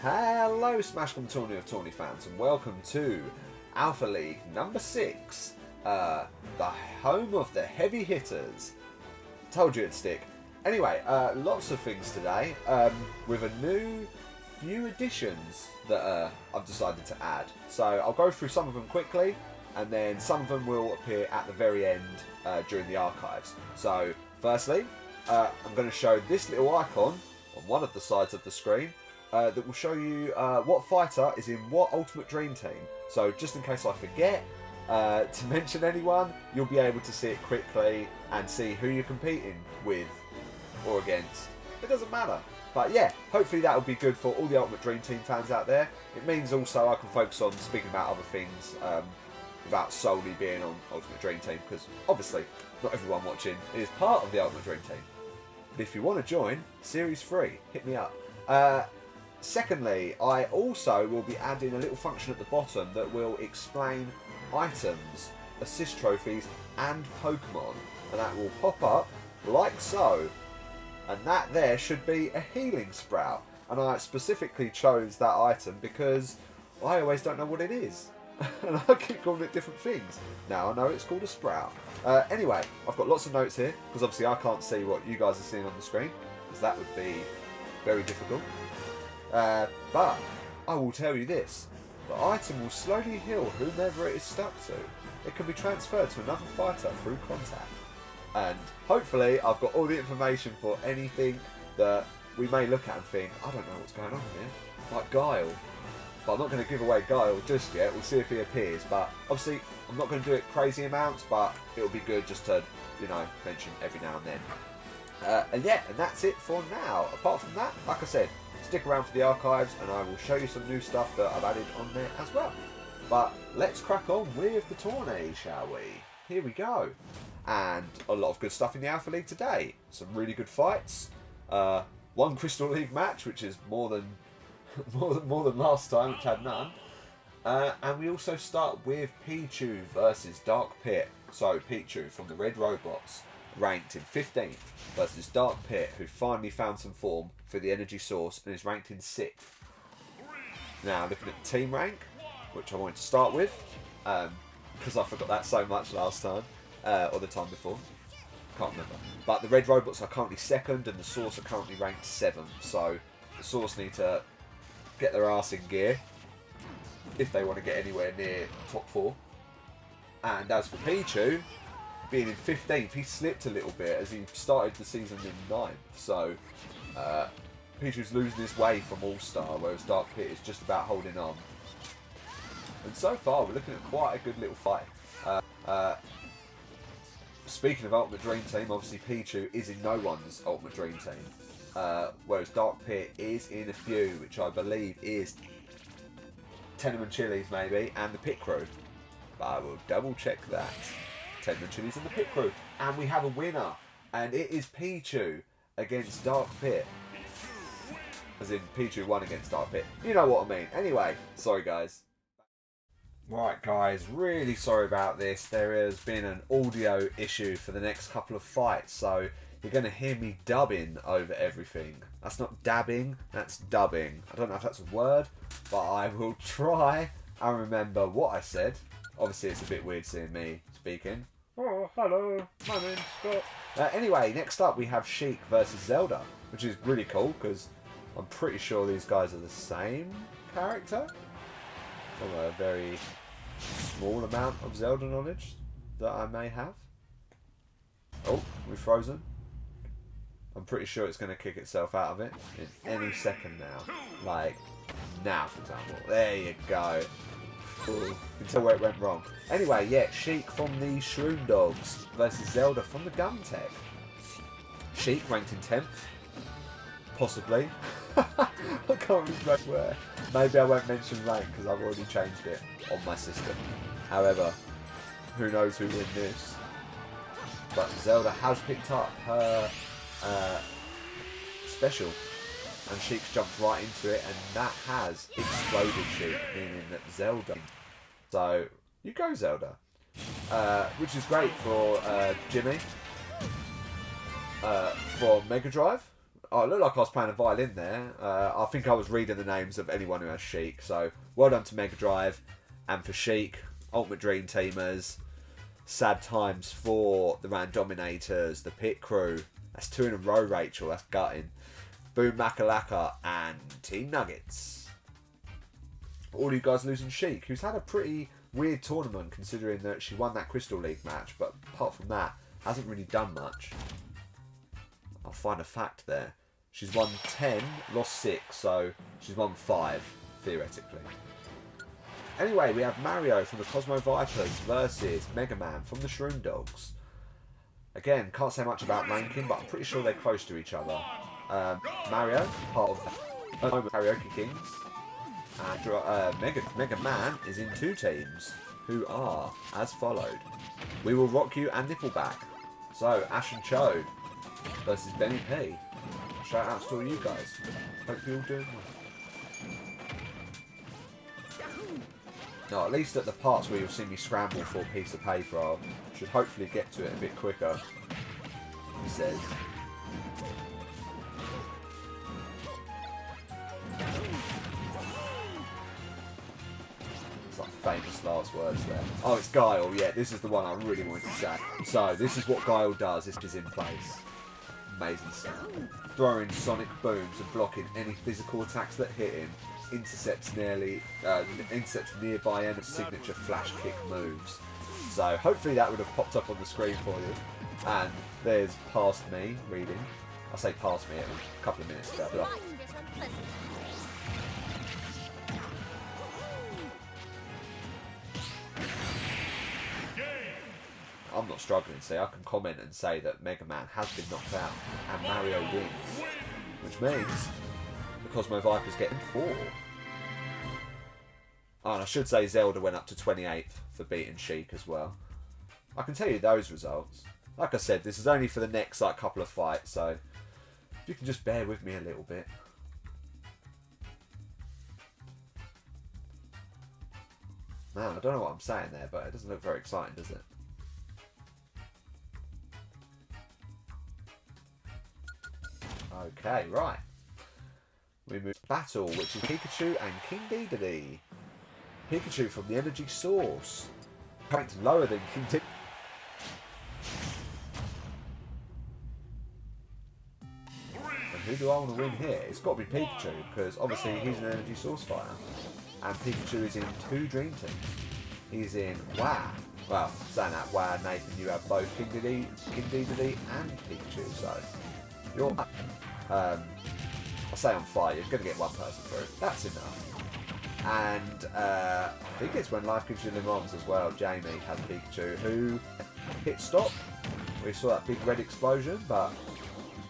Hello Smash Com Tourney of Tourney fans and welcome to Alpha League number 6, the home of the heavy hitters. Told you it'd stick. Anyway, lots of things today, with a new few additions that I've decided to add. So I'll go through some of them quickly and then some of them will appear at the very end during the archives. So firstly, I'm going to show this little icon on one of the sides of the screen that will show you what fighter is in what Ultimate Dream Team. So just in case I forget to mention anyone, you'll be able to see it quickly and see who you're competing with or against. It doesn't matter. But yeah, hopefully that will be good for all the Ultimate Dream Team fans out there. It means also I can focus on speaking about other things without solely being on Ultimate Dream Team, because obviously not everyone watching is part of the Ultimate Dream Team. But if you want to join, Series 3, hit me up. Secondly, I also will be adding a little function at the bottom that will explain items, assist trophies and Pokemon, and that will pop up like so, and that there should be a healing sprout, and I specifically chose that item because I always don't know what it is and I keep calling it different things. Now I know it's called a sprout. Anyway, I've got lots of notes here because obviously I can't see what you guys are seeing on the screen because that would be very difficult. But I will tell you this, the item will slowly heal whomever it is stuck to. It can be transferred to another fighter through contact. And hopefully I've got all the information for anything that we may look at and think, I don't know what's going on here. Like Guile. But I'm not going to give away Guile just yet, we'll see if he appears. But obviously I'm not going to do it crazy amounts, but it'll be good just to, you know, mention every now and then. And yeah, and that's it for now. Apart from that, like I said, stick around for the archives and I will show you some new stuff that I've added on there as well. But let's crack on with the tourney, shall we? Here we go. And a lot of good stuff in the Alpha League today. Some really good fights. One Crystal League match, which is more than last time, which had none. And we also start with Pichu versus Dark Pit. So Pichu from the Red Robots, ranked in 15th, versus Dark Pit, who finally found some form for the energy source and is ranked in 6th. Now looking at the team rank, which I wanted to start with, because I forgot that so much last time, or the time before, can't remember. But the Red Robots are currently 2nd and the Source are currently ranked 7th, so the Source need to get their arse in gear if they want to get anywhere near top 4. And as for Pichu, being in 15th, he slipped a little bit as he started the season in 9th, so Pichu's losing his way from All-Star, whereas Dark Pit is just about holding on. And so far we're looking at quite a good little fight. Speaking of Ultimate Dream Team, obviously Pichu is in no one's Ultimate Dream Team, whereas Dark Pit is in a few, which I believe is Tenement Chili's maybe, and the Pit Crew. But I will double check that. Tenement Chili's and the Pit Crew. And we have a winner, and it is Pichu against Dark Pit. As in Pichu won against Dark Pit. You know what I mean. Anyway, sorry guys. Right guys, really sorry about this. There has been an audio issue for the next couple of fights, so you're going to hear me dubbing over everything. That's not dabbing, that's dubbing. I don't know if that's a word, but I will try and remember what I said. Obviously it's a bit weird seeing me speaking. Oh, hello, my name's Scott. Anyway, next up we have Sheik versus Zelda, which is really cool because I'm pretty sure these guys are the same character. From a very small amount of Zelda knowledge that I may have. Oh, we're frozen. I'm pretty sure it's going to kick itself out of it in any second now. Like, now for example. There you go. Cool. You can tell where it went wrong. Anyway, yeah, Sheik from the Shroom Dogs versus Zelda from the Gun Tech. Sheik ranked in 10th. Possibly. I can't remember where. Maybe I won't mention rank because I've already changed it on my system. However, who knows who win this. But Zelda has picked up her special and Sheik's jumped right into it and that has exploded Sheik, meaning that Zelda. So, you go Zelda. Which is great for Jimmy. For Mega Drive. Oh, it looked like I was playing a violin there. I think I was reading the names of anyone who has Sheik. So, well done to Mega Drive. And for Sheik, Ultimate Dream Teamers. Sad times for the Randominators, the Pit Crew. That's 2 in a row, Rachel. That's gutting. Boom Makalaka and Team Nuggets. All you guys losing Sheik, who's had a pretty weird tournament considering that she won that Crystal League match. But apart from that, hasn't really done much. I'll find a fact there. She's won 10, lost 6, so she's won 5, theoretically. Anyway, we have Mario from the Cosmo Vipers versus Mega Man from the Shroom Dogs. Again, can't say much about ranking, but I'm pretty sure they're close to each other. Mario, part of Karaoke Kings. And Mega Man is in 2 teams, who are as followed. We Will Rock You and Nippleback. So, Ash and Chode versus Benny P. Shout outs to all you guys. Hope you're all doing well. No, at least at the parts where you'll see me scramble for a piece of paper, I should hopefully get to it a bit quicker. He says. It's like famous last words there. Oh, it's Guile. Yeah, this is the one I really wanted to say. So, this is what Guile does. This is in place. Amazing stuff. Throwing sonic booms and blocking any physical attacks that hit him. Intercepts nearby enemy's signature flash kick moves. So hopefully that would have popped up on the screen for you. And there's past me reading. I say past me, it was a couple of minutes ago. I'm not struggling, see, I can comment and say that Mega Man has been knocked out and Mario wins. Which means the Cosmo Vipers getting 4. Oh, and I should say Zelda went up to 28th for beating Sheik as well. I can tell you those results. Like I said, this is only for the next couple of fights, so if you can just bear with me a little bit. Man, I don't know what I'm saying there, but it doesn't look very exciting, does it? Okay, right. We move to battle, which is Pikachu and King Dedede. Pikachu from the Energy Source. Ranked lower than King Dedede. And who do I want to win here? It's got to be Pikachu, because obviously he's an Energy Source fighter. And Pikachu is in 2 Dream Teams. He's in WoW. Well, saying that, WoW, Nathan, you have both King Dedede and Pikachu, so you're... I say on fire, you're going to get one person through. That's enough. And I think it's when Life Gives You Lemons as well. Jamie had Pikachu, who hit stop. We saw that big red explosion, but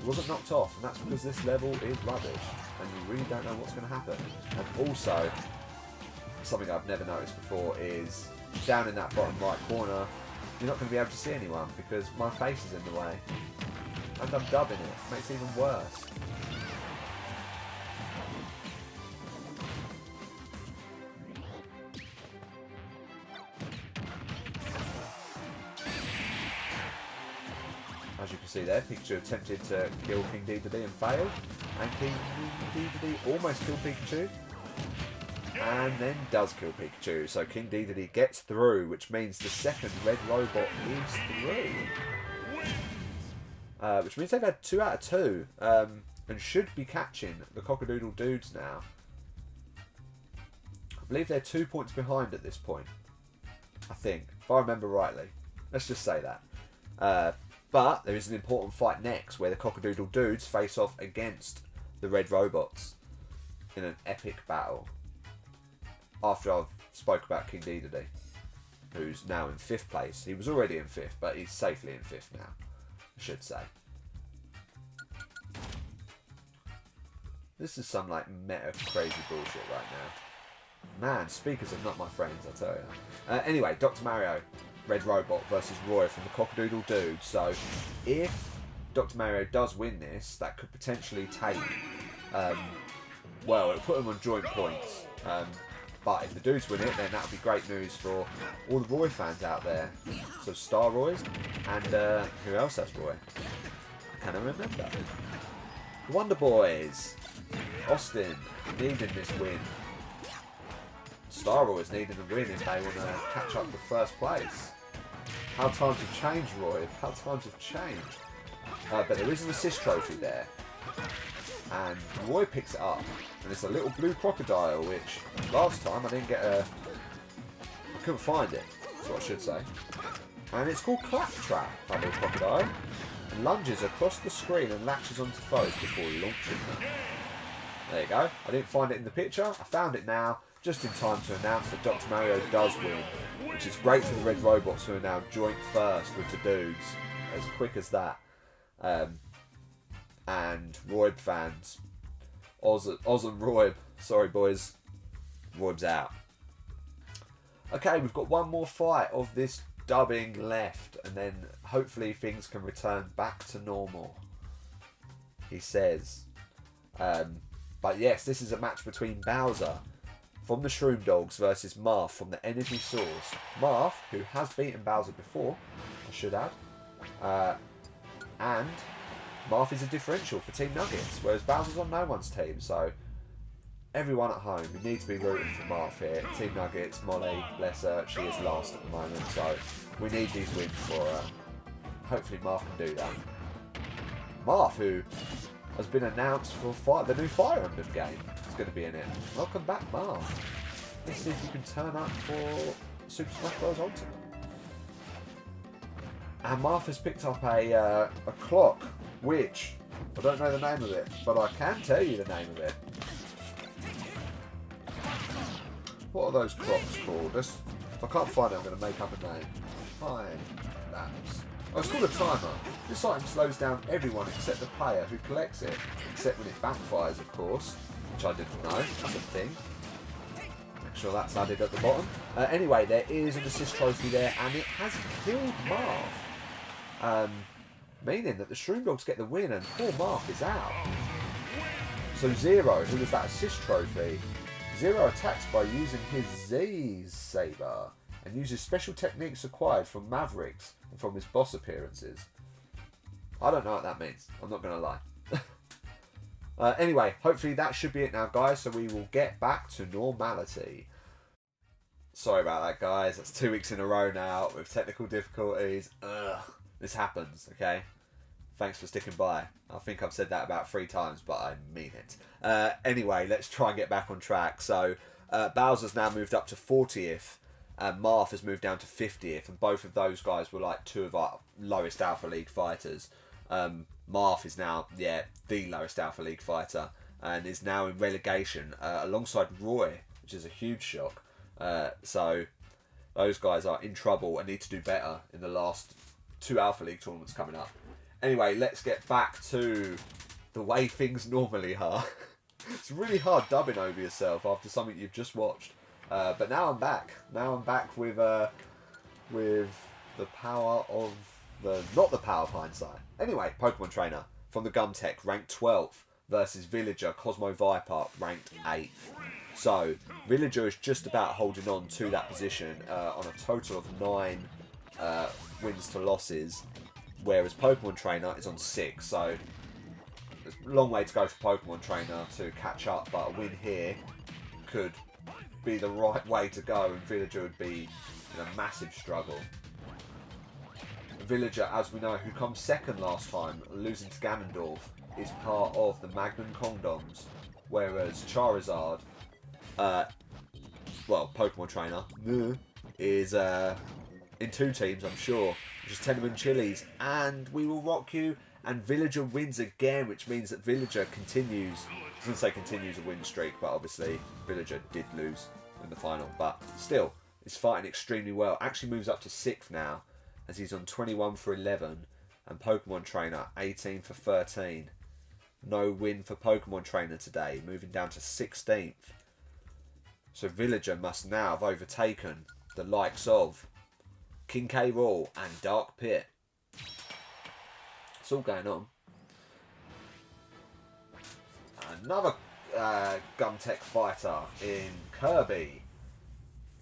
it wasn't knocked off. And that's because this level is rubbish. And you really don't know what's going to happen. And also, something I've never noticed before is down in that bottom right corner, you're not going to be able to see anyone because my face is in the way. And I'm dubbing it. It makes it even worse. As you can see there, Pikachu attempted to kill King Dedede and failed. And King Dedede almost killed Pikachu. And then does kill Pikachu. So King Dedede gets through, which means the second red robot is through. Which means they've had 2 out of 2. And should be catching the Cockadoodle Dudes now. I believe they're 2 points behind at this point. I think, if I remember rightly. Let's just say that. But there is an important fight next where the Cockadoodle Dudes face off against the Red Robots in an epic battle. After I've spoke about King Dedede, who's now in 5th place. He was already in 5th, but he's safely in 5th now, I should say. This is some meta crazy bullshit right now. Man, speakers are not my friends, I tell you. Anyway, Dr. Mario, Red Robot versus Roy from the Cockadoodle Dude. So, if Dr. Mario does win this, that could potentially take... well, it'll put him on joint points. But if the Dudes win it, then that would be great news for all the Roy fans out there. So, Star Roys. And who else has Roy? I can't remember. The Wonder Boys. Austin needing this win. Star Wars needing a win if they want to catch up to first place. How times have changed, Roy. How times have changed. But there is an assist trophy there. And Roy picks it up. And it's a little blue crocodile, which last time I didn't get a... I couldn't find it. That's what I should say. And it's called Claptrap, that little crocodile. And lunges across the screen and latches onto foes before launching them. There you go. I didn't find it in the picture. I found it now, just in time to announce that Dr. Mario does win. Which is great for the Red Robots, who are now joint first with the dudes. As quick as that. And Roib fans. Oz and Roib. Sorry, boys. Roib's out. Okay, we've got one more fight of this dubbing left. And then hopefully things can return back to normal. He says. But yes, this is a match between Bowser from the Shroom Dogs versus Marth from the Energy Source. Marth, who has beaten Bowser before, I should add. And Marth is a differential for Team Nuggets, whereas Bowser's on no one's team. So everyone at home, you need to be rooting for Marth here. Team Nuggets, Molly, bless her, she is last at the moment. So we need these wins for her. Hopefully Marth can do that. Marth, who has been announced for the new Fire Emblem game. It's going to be in it. Welcome back, Marth. Let's see if you can turn up for Super Smash Bros. Ultimate. And Marth has picked up a clock, which I don't know the name of it, but I can tell you the name of it. What are those clocks called? If I can't find it, I'm going to make up a name. Time lapse. Oh, it's called a timer. This item slows down everyone except the player who collects it, except when it backfires, of course, which I didn't know. That's a thing. Make sure that's added at the bottom. Anyway, there is an assist trophy there, and it has killed Marth. Meaning that the Shroom Dogs get the win, and poor Marth is out. So Zero, who was that assist trophy, Zero attacks by using his Z Saber, and uses special techniques acquired from Mavericks and from his boss appearances. I don't know what that means. I'm not going to lie. Anyway, hopefully that should be it now, guys. So we will get back to normality. Sorry about that, guys. That's 2 weeks in a row now with technical difficulties. Ugh. This happens, okay? Thanks for sticking by. I think I've said that about 3 times, but I mean it. Anyway, let's try and get back on track. So Bowser's now moved up to 40th. Marth has moved down to 50th, and both of those guys were like 2 of our lowest Alpha League fighters. Marth is now, the lowest Alpha League fighter, and is now in relegation alongside Roy, which is a huge shock. So those guys are in trouble and need to do better in the last 2 Alpha League tournaments coming up. Anyway, let's get back to the way things normally are. It's really hard dubbing over yourself after something you've just watched. But now I'm back. Now I'm back with the power of not the power of hindsight. Anyway, Pokemon Trainer from the Gumtech, ranked 12th, versus Villager Cosmo Viper, ranked 8th. So Villager is just about holding on to that position on a total of 9 wins to losses, whereas Pokemon Trainer is on 6. So there's a long way to go for Pokemon Trainer to catch up, but a win here could be the right way to go, and Villager would be in a massive struggle. Villager, as we know, who comes second last time, losing to Ganondorf, is part of the Magnum Condoms, whereas Charizard, Pokemon Trainer, is in 2 teams, I'm sure, which is Tenement Chilies, and We Will Rock You, and Villager wins again, which means that Villager continues, I was going to say continues a win streak, but obviously Villager did lose in the final, but still, is fighting extremely well. Actually moves up to 6th now, as he's on 21 for 11, and Pokemon Trainer 18 for 13. No win for Pokemon Trainer today, moving down to 16th. So Villager must now have overtaken the likes of King K. Rool and Dark Pit. It's all going on. Another Gumtech fighter in Kirby,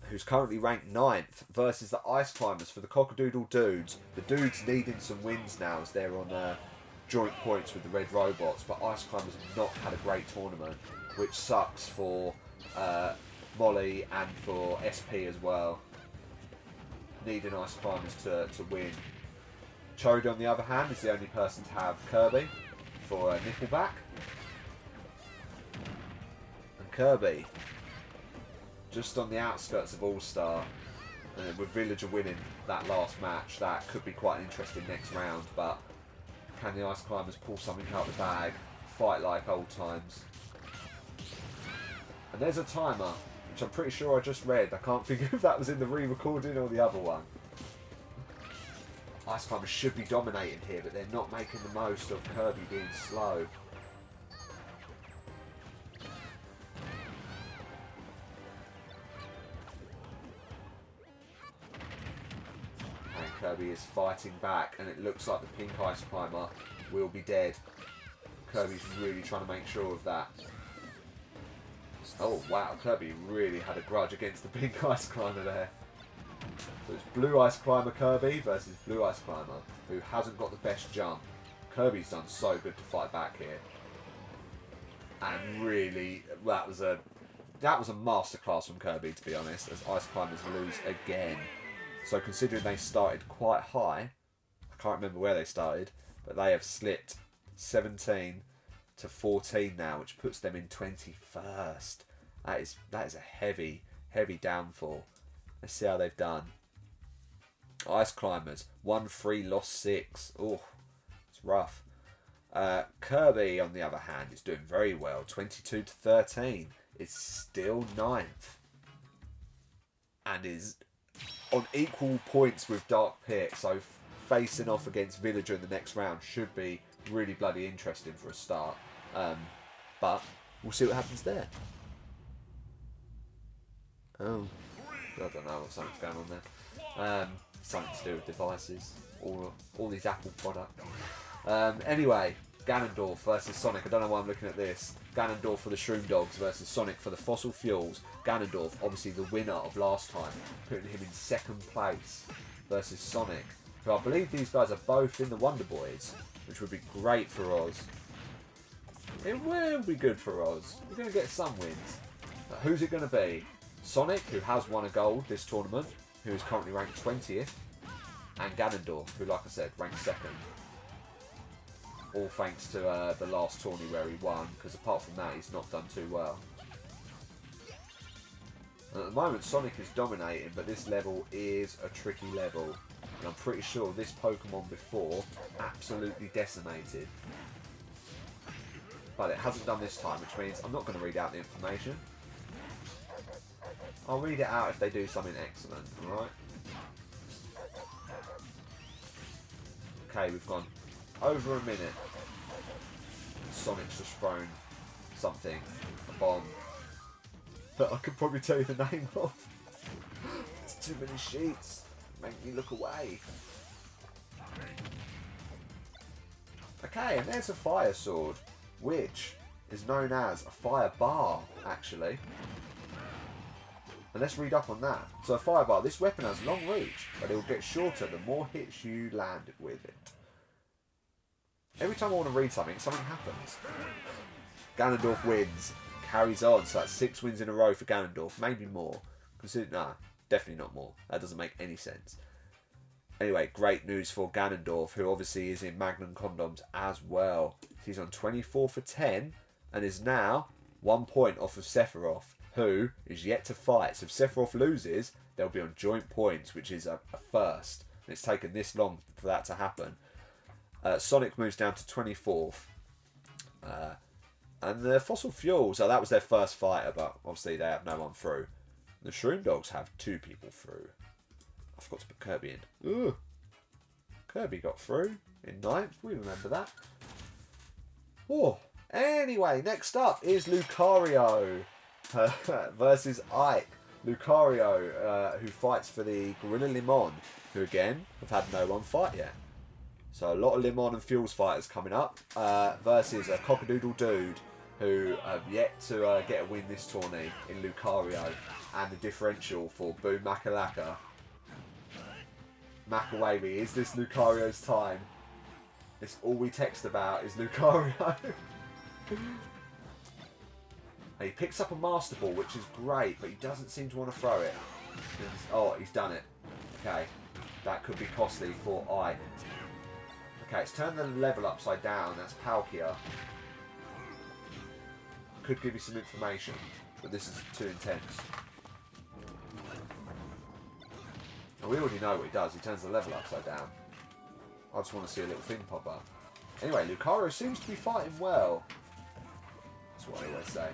who's currently ranked 9th, versus the Ice Climbers for the Cockadoodle Dudes. The Dudes needing some wins now as they're on joint points with the red robots, but Ice Climbers have not had a great tournament, which sucks for Molly and for SP as well. Needing Ice Climbers to win. Chode, on the other hand, is the only person to have Kirby for Nickelback. And Kirby, just on the outskirts of All-Star, and with Villager winning that last match, that could be quite an interesting next round, but can the Ice Climbers pull something out of the bag, fight like old times? And there's a timer, which I'm pretty sure I just read. I can't figure if that was in the re-recording or the other one. Ice Climbers should be dominating here, but they're not making the most of Kirby being slow. Kirby is fighting back, and it looks like the pink Ice Climber will be dead. Kirby's really trying to make sure of that. Oh wow, Kirby really had a grudge against the pink Ice Climber there. So it's blue Ice Climber Kirby versus blue Ice Climber, who hasn't got the best jump. Kirby's done so good to fight back here. And really, that was a masterclass from Kirby, to be honest, as Ice Climbers lose again. So considering they started quite high, I can't remember where they started, but they have slipped 17 to 14 now, which puts them in 21st. That is a heavy downfall. Let's see how they've done. Ice Climbers, 1-3, lost 6. Oh, it's rough. Kirby, on the other hand, is doing very well. 22 to 13. It's still 9th. And is on equal points with Dark Pit, so facing off against Villager in the next round should be really bloody interesting for a start. But we'll see what happens there. Oh, I don't know what something's going on there. Something to do with devices, all these Apple products. Anyway, Ganondorf versus Sonic. I don't know why I'm looking at this. Ganondorf for the Shroom Dogs versus Sonic for the Fossil Fuels. Ganondorf, obviously the winner of last time, putting him in 2nd place versus Sonic, who I believe these guys are both in the Wonder Boys, which would be great for Oz. It will be good for Oz. We're going to get some wins. But who's it going to be? Sonic, who has won a gold this tournament, who is currently ranked 20th, and Ganondorf, who, like I said, ranked 2nd. All thanks to the last tourney where he won, because apart from that, he's not done too well. And at the moment, Sonic is dominating, but this level is a tricky level. And I'm pretty sure this Pokemon before absolutely decimated. But it hasn't done this time, which means I'm not going to read out the information. I'll read it out if they do something excellent, alright? Okay, we've gone over a minute. Sonic's just thrown something, a bomb, that I could probably tell you the name of. There's too many sheets. Make me look away. Okay, and there's a fire sword, which is known as a fire bar, actually. And let's read up on that. So a fire bar, this weapon has long reach, but it will get shorter the more hits you land with it. Every time I want to read something happens. Ganondorf wins, carries on, so that's 6 wins in a row for Ganondorf, maybe more. Nah, definitely not more. That doesn't make any sense. Anyway, great news for Ganondorf, who obviously is in Magnum Condoms as well. He's on 24 for 10, and is now 1 point off of Sephiroth, who is yet to fight. So if Sephiroth loses, they'll be on joint points, which is a first. And it's taken this long for that to happen. Sonic moves down to 24th. And the Fossil Fuels, so that was their first fighter, but obviously they have no one through. The Shroom Dogs have 2 people through. I forgot to put Kirby in. Ooh. Kirby got through in 9th. We remember that. Oh. Anyway, next up is Lucario versus Ike. Lucario, who fights for the Gorilla Limon, who again have had no one fight yet. So a lot of Limon and Fuels fighters coming up, versus a Cockadoodle Dude, who have yet to get a win this tourney in Lucario, and the differential for Boom Makalaka. Makawavy, is this Lucario's time? It's all we text about is Lucario. He picks up a Master Ball, which is great, but he doesn't seem to want to throw it. Oh, he's done it. Okay, that could be costly for I. Okay, it's turned the level upside down. That's Palkia. Could give you some information, but this is too intense. And we already know what he does. He turns the level upside down. I just want to see a little thing pop up. Anyway, Lucario seems to be fighting well. That's what I always say.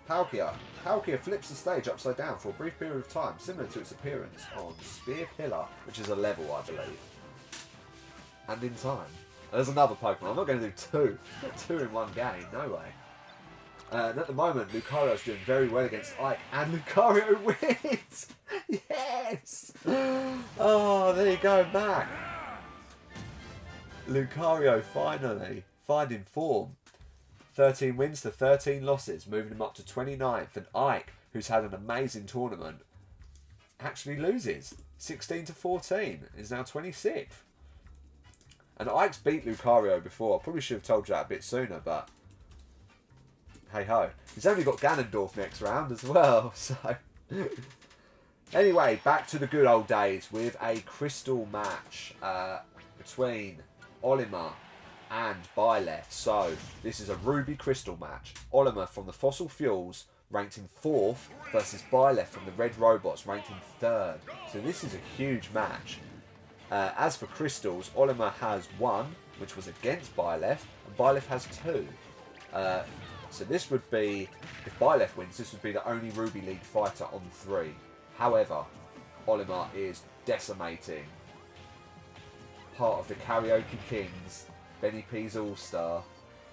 Palkia. Palkia flips the stage upside down for a brief period of time, similar to its appearance on Spear Pillar, which is a level, I believe. And in time. There's another Pokemon. I'm not going to do two. Not two in one game. No way. And at the moment, Lucario's doing very well against Ike, and Lucario wins! Yes! Oh, there you go, back. Lucario finally finding form. 13 wins to 13 losses, moving him up to 29th. And Ike, who's had an amazing tournament, actually loses. 16 to 14, is now 26th. And Ike's beat Lucario before. I probably should have told you that a bit sooner, but hey ho. He's only got Ganondorf next round as well, so. Anyway, back to the good old days with a crystal match between Olimar and Byleth. So, this is a Ruby Crystal match. Olimar from the Fossil Fuels ranked in 4th versus Byleth from the Red Robots ranked in 3rd. So this is a huge match. As for Crystals, Olimar has 1, which was against Byleth, and Byleth has 2. So this would be, if Byleth wins, this would be the only Ruby League fighter on 3. However, Olimar is decimating part of the Karaoke Kings. Benny P's All-Star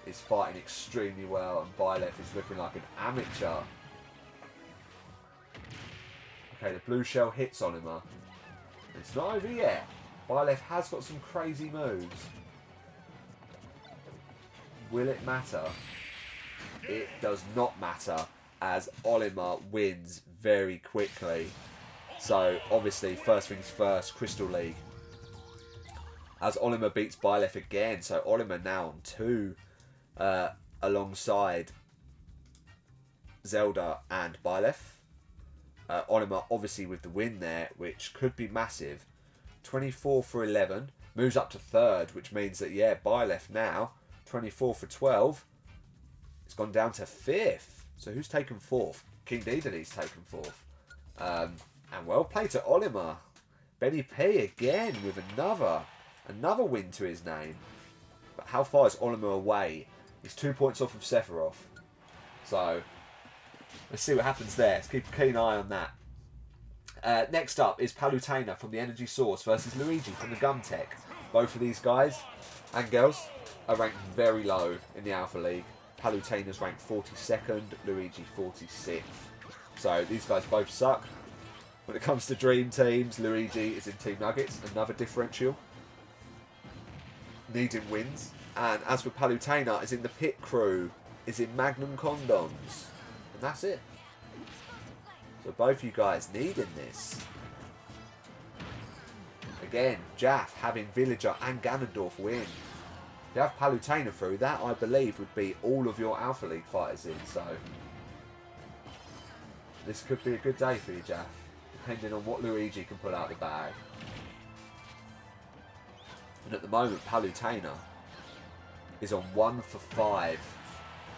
is fighting extremely well, and Byleth is looking like an amateur. Okay, the blue shell hits Olimar. It's not over yet. Byleth has got some crazy moves. Will it matter? It does not matter, as Olimar wins very quickly. So, obviously, first things first, Crystal League. As Olimar beats Byleth again, so Olimar now on 2 alongside Zelda and Byleth. Olimar obviously with the win there, which could be massive. 24 for 11, moves up to 3rd, which means that, yeah, Byleth now, 24 for 12, it's gone down to 5th. So who's taken 4th? King Dedede's taken 4th. And well played to Olimar. Benny P again with another win to his name. But how far is Olimar away? He's 2 points off of Sephiroth. So, let's see what happens there. Let's keep a keen eye on that. Next up is Palutena from the Energy Source versus Luigi from the Gum Tech. Both of these guys and girls are ranked very low in the Alpha League. Palutena's ranked 42nd, Luigi 46th. So, these guys both suck. When it comes to Dream Teams, Luigi is in Team Nuggets, another differential. Needing wins. And as for Palutena, is in the Pit Crew, is in Magnum Condoms. And that's it. So both you guys needing this. Again, Jaff having Villager and Ganondorf win. If you have Palutena through, that I believe would be all of your Alpha League fighters in. So this could be a good day for you, Jaff, depending on what Luigi can pull out the bag. And at the moment, Palutena is on 1 for 5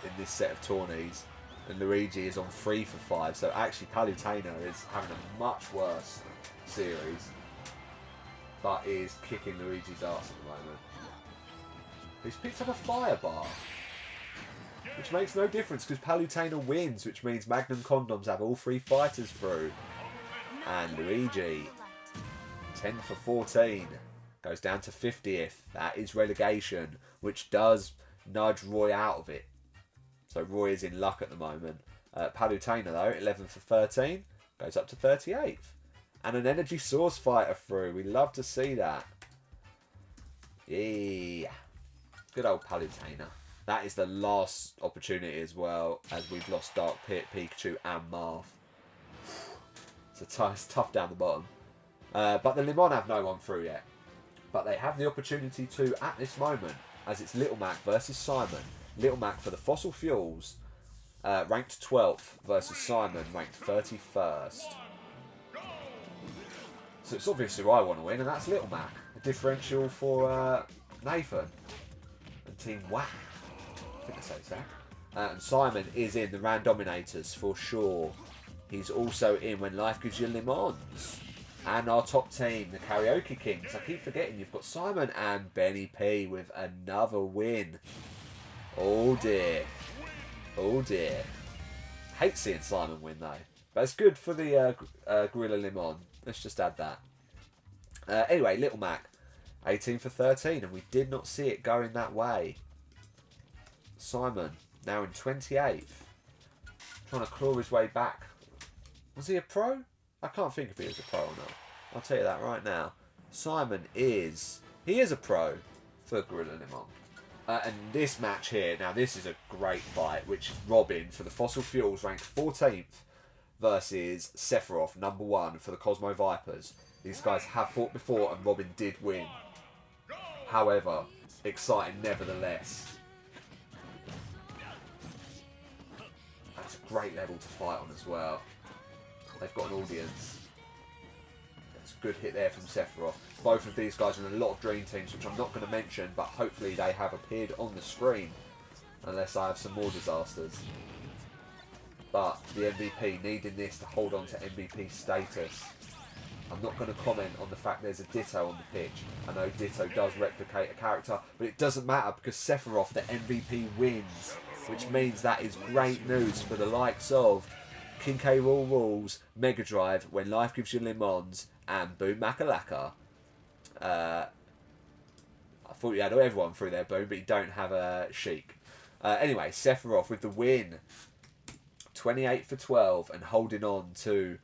in this set of tourneys, and Luigi is on 3 for 5. So actually, Palutena is having a much worse series, but is kicking Luigi's ass at the moment. He's picked up a Fire Bar, which makes no difference because Palutena wins, which means Magnum Condoms have all 3 fighters through. And Luigi, 10 for 14. Goes down to 50th. That is relegation, which does nudge Roy out of it. So Roy is in luck at the moment. Palutena, though, 11 for 13. Goes up to 38th. And an Energy Source fighter through. We love to see that. Yeah. Good old Palutena. That is the last opportunity as well, as we've lost Dark Pit, Pikachu and Marth. It's tough down the bottom. But the Le Mans have no one through yet. But they have the opportunity to at this moment, as it's Little Mac versus Simon. Little Mac for the fossil fuels, ranked 12th versus Simon, ranked 31st. So it's obviously who I want to win, and that's Little Mac. A differential for Nathan and Team Whack. I think I say that. And Simon is in the Round Dominators for sure. He's also in When Life Gives You Le Mans. And our top team, the Karaoke Kings. I keep forgetting you've got Simon and Benny P with another win. Oh dear. Oh dear. Hate seeing Simon win though. But it's good for the Gorilla Le Mans. Let's just add that. Anyway, Little Mac, 18 for 13. And we did not see it going that way. Simon, now in 28th. Trying to claw his way back. Was he a pro? I can't think if he was a pro or not. I'll tell you that right now. Simon is... He is a pro for Gorilla Le Mans. And this match here, now this is a great fight, which is Robin for the Fossil Fuels ranked 14th versus Sephiroth, number 1 for the Cosmo Vipers. These guys have fought before and Robin did win. However, exciting nevertheless. That's a great level to fight on as well. They've got an audience. That's a good hit there from Sephiroth. Both of these guys are in a lot of dream teams, which I'm not going to mention, but hopefully they have appeared on the screen. Unless I have some more disasters. But the MVP needing this to hold on to MVP status. I'm not going to comment on the fact there's a Ditto on the pitch. I know Ditto does replicate a character, but it doesn't matter because Sephiroth, the MVP, wins. Which means that is great news for the likes of King K. Rool Rules, Mega Drive, When Life Gives You Le Mans, and Boom Makalaka. I thought you had everyone through there, Boom, but you don't have a Sheik. Anyway, Sephiroth with the win. 28 for 12 and holding on to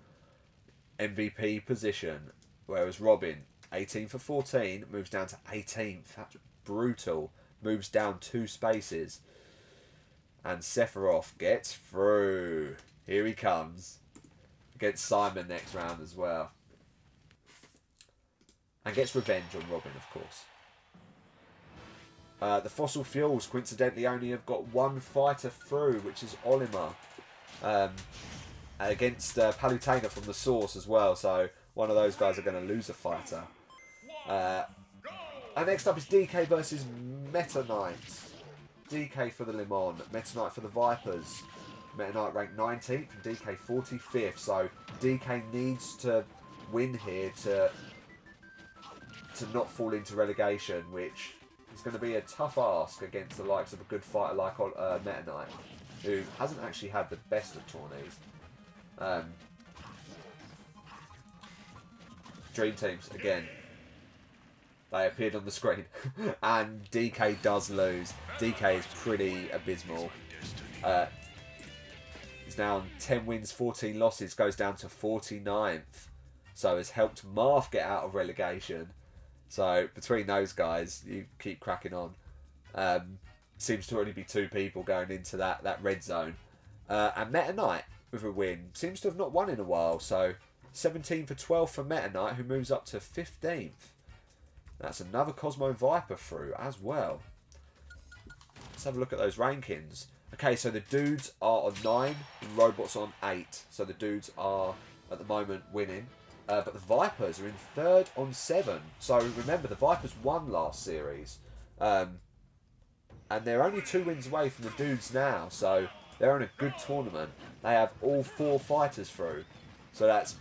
MVP position. Whereas Robin, 18 for 14, moves down to 18th. That's brutal. Moves down 2 spaces. And Sephiroth gets through. Here he comes. Against Simon next round as well. And gets revenge on Robin, of course. The Fossil Fuels, coincidentally, only have got 1 fighter through, which is Olimar. Against Palutena from the Source as well. So one of those guys are going to lose a fighter. And next up is DK versus Meta Knight. DK for the Le Mans, Meta Knight for the Vipers. Meta Knight ranked 19th and DK 45th, so DK needs to win here to not fall into relegation, which is going to be a tough ask against the likes of a good fighter like Meta Knight, who hasn't actually had the best of tourneys. Dream Teams, again, they appeared on the screen, and DK does lose. DK is pretty abysmal. He's now on 10 wins, 14 losses, goes down to 49th. So has helped Marth get out of relegation. So between those guys, you keep cracking on. Seems to only be 2 people going into that red zone. And Meta Knight with a win. Seems to have not won in a while. So 17 for 12 for Meta Knight, who moves up to 15th. That's another Cosmo Viper through as well. Let's have a look at those rankings. Okay, so the dudes are on 9 and robots on 8. So the dudes are at the moment winning. But the Vipers are in 3rd on 7. So remember, the Vipers won last series. And they're only 2 wins away from the dudes now. So they're in a good tournament. They have all 4 fighters through. So that's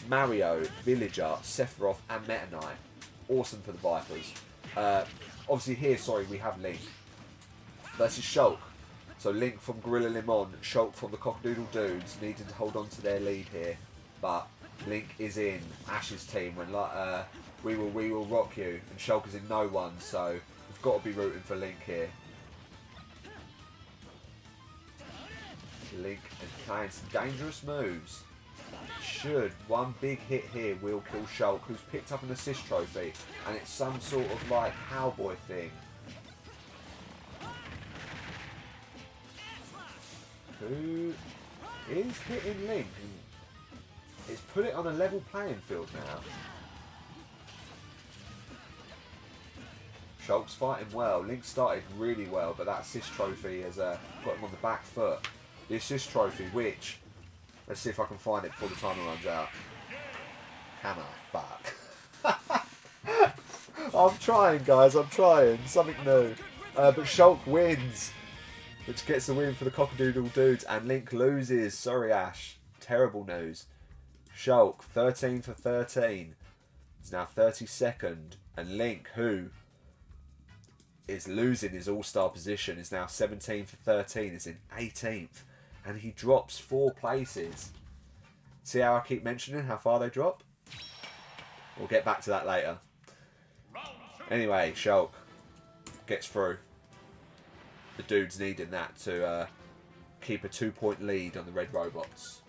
Mario, Villager, Sephiroth and Meta Knight. Awesome for the Vipers. Obviously here, we have Link versus Shulk. So Link from Gorilla Le Mans, Shulk from the Cockadoodle Dudes, needing to hold on to their lead here. But Link is in Ash's team when we will rock you, and Shulk is in no one, so we've got to be rooting for Link here. Link is playing some dangerous moves. Should one big hit here will kill Shulk, who's picked up an assist trophy, and it's some sort of like cowboy thing. Who is hitting Link? It's put it on a level playing field now. Shulk's fighting well. Link started really well, but that assist trophy has got him on the back foot. The assist trophy, which... Let's see if I can find it before the timer runs out. Can I? Fuck. I'm trying, guys. I'm trying. Something new. But Shulk wins, which gets the win for the Cockadoodle Dudes. And Link loses. Sorry, Ash. Terrible news. Shulk, 13 for 13. He's now 32nd. And Link, who is losing his all-star position, is now 17 for 13. Is in 18th. And he drops 4 places. See how I keep mentioning how far they drop? We'll get back to that later. Anyway, Shulk gets through. The dude's needing that to keep a 2-point lead on the Red Robots.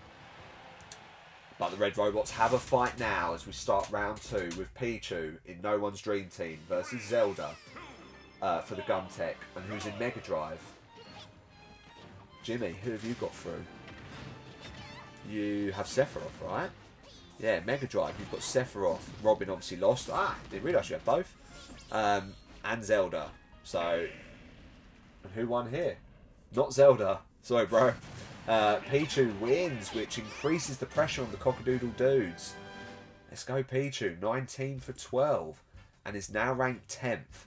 But the Red Robots have a fight now as we start round 2 with Pichu in No One's Dream Team versus Zelda for the Gun Tech. And who's in Mega Drive? Jimmy, who have you got through? You have Sephiroth, right? Yeah, Mega Drive. You've got Sephiroth. Robin obviously lost. Didn't realise you had both. And Zelda. So, and who won here? Not Zelda. Sorry, bro. Pichu wins, which increases the pressure on the Cockadoodle Dudes. Let's go, Pichu. 19 for 12. And is now ranked 10th.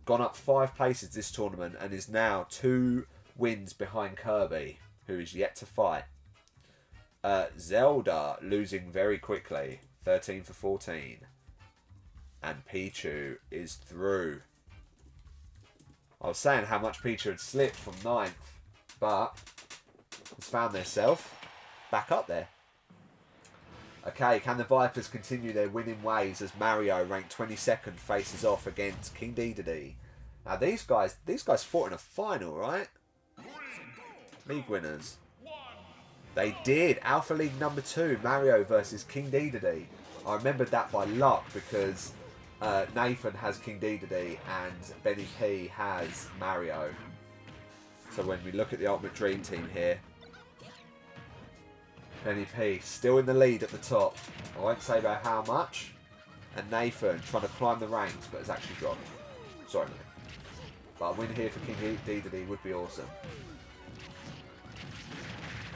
Gone up 5 places this tournament and is now 2 wins behind Kirby, who is yet to fight. Zelda losing very quickly, 13 for 14. And Pichu is through. I was saying how much Pichu had slipped from 9th, but has found themselves back up there. Okay, can the Vipers continue their winning ways as Mario, ranked 22nd, faces off against King Dedede? Now these guys fought in a final, right? League winners. They did. Alpha League number 2, Mario versus King Dedede. I remembered that by luck because Nathan has King Dedede and Benny P has Mario. So when we look at the Ultimate Dream Team here, Benny P still in the lead at the top. I won't say about how much. And Nathan trying to climb the ranks, but has actually dropped. Sorry, mate. But a win here for King Dedede would be awesome.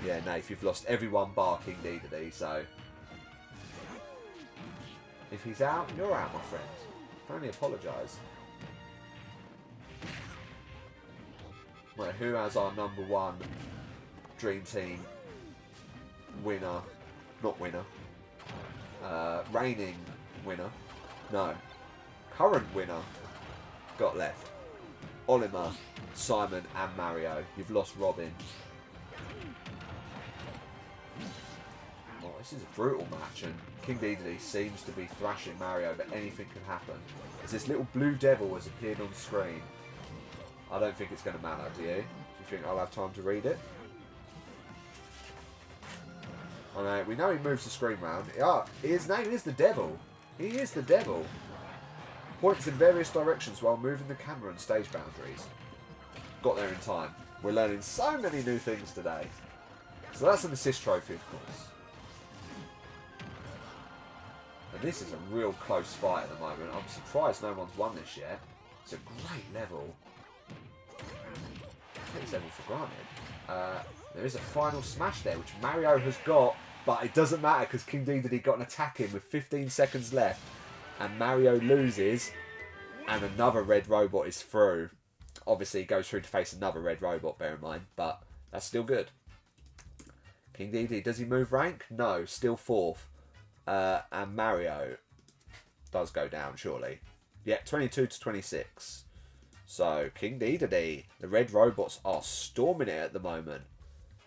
Yeah, Nath, you've lost everyone bar King Dedede, so... If he's out, you're out, my friend. I can only apologise. Right, who has our number 1 Dream Team winner? Not winner. Reigning winner. No. Current winner got left. Olimar, Simon and Mario. You've lost Robin. Oh, this is a brutal match, and King Dedede seems to be thrashing Mario, but anything can happen. As this little blue devil has appeared on screen. I don't think it's going to matter, do you? Do you think I'll have time to read it? I know, we know he moves the screen round. His name is the Devil. He is the Devil. Points in various directions while moving the camera and stage boundaries. Got there in time. We're learning so many new things today. So that's an assist trophy, of course. And this is a real close fight at the moment. I'm surprised no one's won this yet. It's a great level. I take this level for granted. There is a final smash there, which Mario has got, but it doesn't matter because King Dedede got an attack in with 15 seconds left. And Mario loses, and another red robot is through. Obviously, he goes through to face another red robot, bear in mind, but that's still good. King Dedede, does he move rank? No, still 4th. And Mario does go down, surely. Yeah, 22 to 26. So, King Dedede, the red robots are storming it at the moment.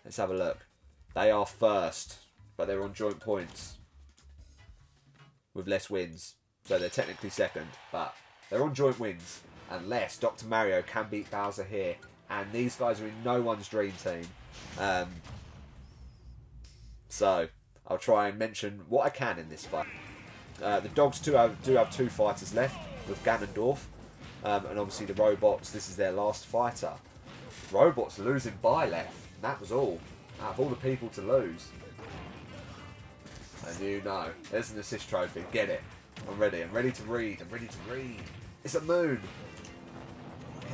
Let's have a look. They are first, but they're on joint points with less wins. So they're technically second, but they're on joint wins. Unless Dr. Mario can beat Bowser here. And these guys are in no one's dream team. So I'll try and mention what I can in this fight. The dogs do have 2 fighters left with Ganondorf. And obviously the robots, this is their last fighter. Robots losing by left. And that was all. Out of all the people to lose. And you know, there's an assist trophy. Get it. I'm ready to read. It's a moon.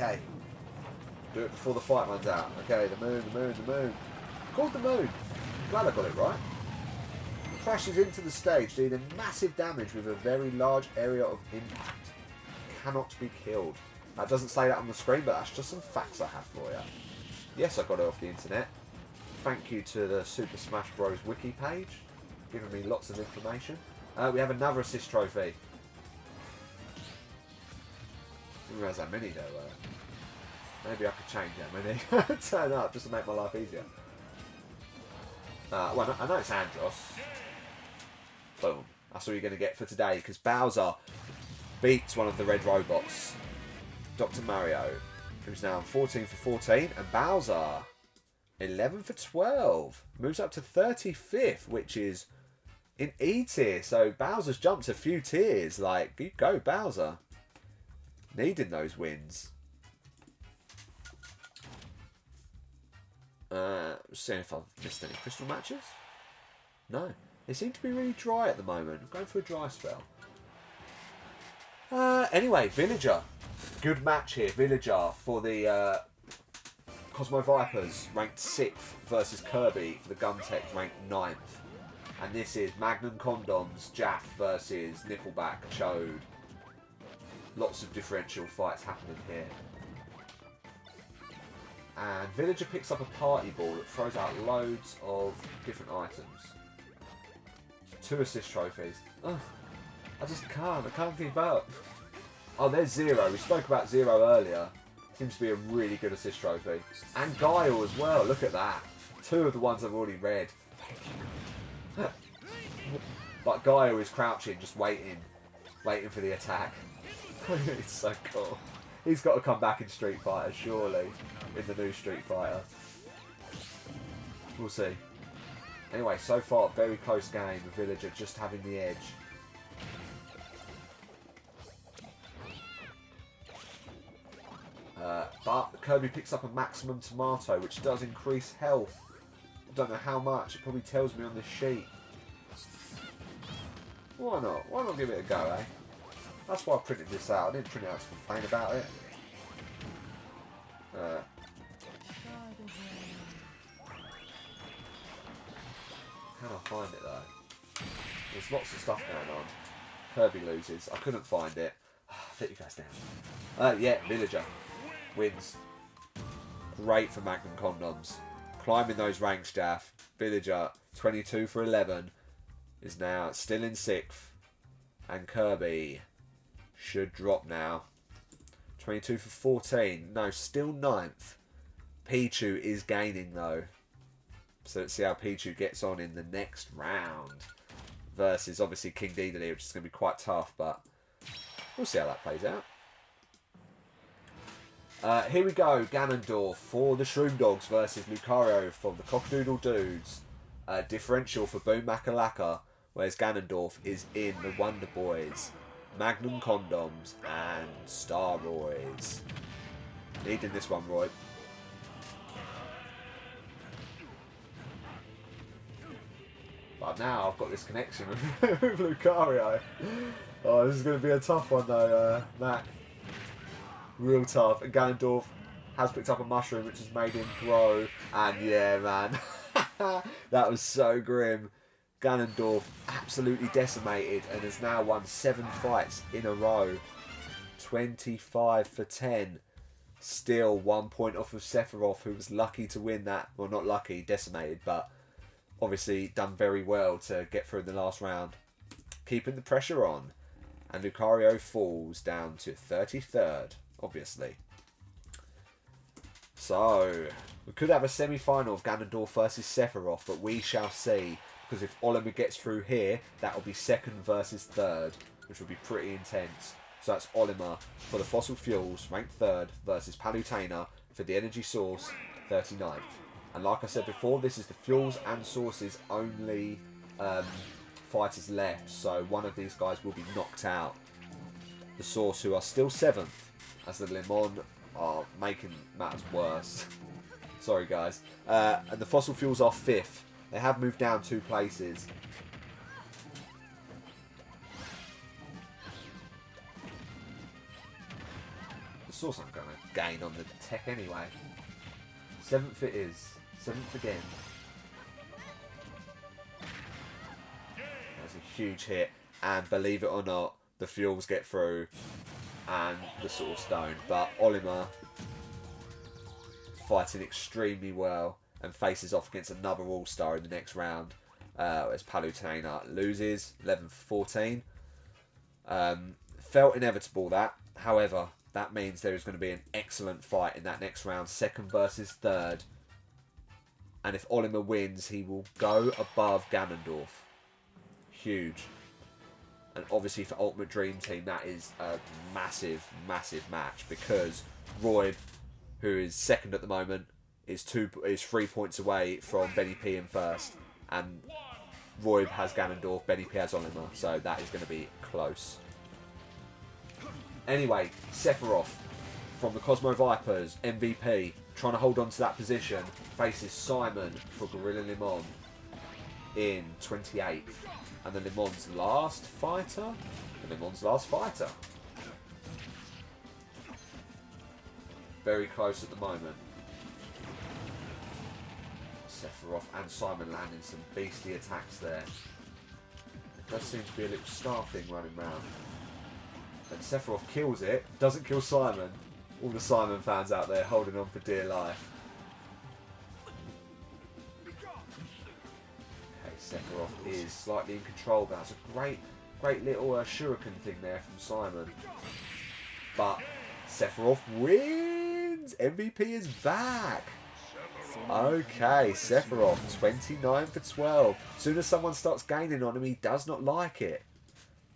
Okay. Do it before the fight runs out. Okay, the moon, the moon, the moon. Called the moon. Glad I got it right. Crashes into the stage, dealing massive damage with a very large area of impact. Cannot be killed. That doesn't say that on the screen, but that's just some facts I have for you. Yes, I got it off the internet. Thank you to the Super Smash Bros. Wiki page, giving me lots of information. We have another assist trophy. Who has that many though? Maybe I could change that many. Turn up just to make my life easier. Well, I know it's Andros. Boom. That's all you're going to get for today, because Bowser beats one of the red robots, Dr. Mario, who's now 14 for 14, and Bowser 11 for 12. Moves up to 35th, which is in E tier. So Bowser's jumped a few tiers. Like, you go, Bowser. Needing those wins. Seeing if I've missed any crystal matches. No. They seem to be really dry at the moment. I'm going for a dry spell. Anyway, Villager. Good match here. Villager for the Cosmo Vipers, ranked 6th, versus Kirby for the Gumtech, ranked 9th. And this is Magnum Condoms, Jaff versus Nippleback, Chode. Lots of differential fights happening here. And Villager picks up a party ball that throws out loads of different items. 2 assist trophies. Ugh, I just can't. I can't keep up. Oh, there's Zero. We spoke about Zero earlier. Seems to be a really good assist trophy. And Guile as well. Look at that. 2 of the ones I've already read. But Guile is crouching, just waiting for the attack. It's so cool. He's got to come back in Street Fighter, surely, in the new Street Fighter. We'll see. Anyway, so far, very close game, with Villager just having the edge. But Kirby picks up a maximum tomato, which does increase health. I don't know how much. It probably tells me on this sheet. Why not? Why not give it a go, eh? That's why I printed this out. I didn't print it out to complain about it. How do I find it though? There's lots of stuff going on. Kirby loses. I couldn't find it. I'll let you guys down. Yeah, Villager wins. Great for Magnum Condoms. Climbing those ranks, Jaff. Villager, 22 for 11, is now still in 6th. And Kirby should drop now. 22 for 14. No, still 9th. Pichu is gaining though. So let's see how Pichu gets on in the next round. Versus obviously King Dedede, which is going to be quite tough, but we'll see how that plays out. Here we go, Ganondorf for the Shroom Dogs versus Lucario from the Cockadoodle Dudes. Differential for Boom Makalaka, whereas Ganondorf is in the Wonder Boys, Magnum Condoms, and Staroids. Needing this one, Roy. But now I've got this connection with Lucario. Oh, this is going to be a tough one though, Mac. Real tough. And Ganondorf has picked up a mushroom which has made him grow. And yeah, man. That was so grim. Ganondorf absolutely decimated and has now won 7 fights in a row. 25 for 10. Still 1 point off of Sephiroth, who was lucky to win that. Well, not lucky, decimated, but obviously done very well to get through the last round. Keeping the pressure on. And Lucario falls down to 33rd, obviously. So, we could have a semi-final of Ganondorf versus Sephiroth, but we shall see. Because if Olimar gets through here, that will be 2nd versus 3rd, which will be pretty intense. So that's Olimar for the Fossil Fuels, ranked 3rd, versus Palutena for the Energy Source, 39th. And like I said before, this is the Fuels and Sources only fighters left. So one of these guys will be knocked out. The Source, who are still 7th, as the Lemon are making matters worse. Sorry, guys. And the Fossil Fuels are 5th. They have moved down 2 places. The source I'm going to gain on the tech anyway. 7th it is. 7th again. That's a huge hit. And believe it or not, the fuels get through and the Source don't. But Olimar fighting extremely well and faces off against another All-Star in the next round. As Palutena loses 11-14. Felt inevitable that. However, that means there is going to be an excellent fight in that next round. 2nd versus 3rd. And if Olimar wins, he will go above Ganondorf. Huge. And obviously for Ultimate Dream Team, that is a massive, massive match. Because Roy, who is 2nd at the moment, is 3 points away from Benny P in 1st. And Roy has Ganondorf, Benny P has Olimar. So that is going to be close. Anyway, Sephiroth from the Cosmo Vipers, MVP, trying to hold on to that position, faces Simon for Gorilla Limon in 28th. And the Limon's last fighter? The Limon's last fighter. Very close at the moment. Sephiroth and Simon landing some beastly attacks there. There does seem to be a little star thing running around. And Sephiroth kills it, doesn't kill Simon. All the Simon fans out there holding on for dear life. Okay, Sephiroth is slightly in control, but that's a great little shuriken thing there from Simon. But Sephiroth wins! MVP is back! Okay, Sephiroth, 29 for 12. As soon as someone starts gaining on him, he does not like it.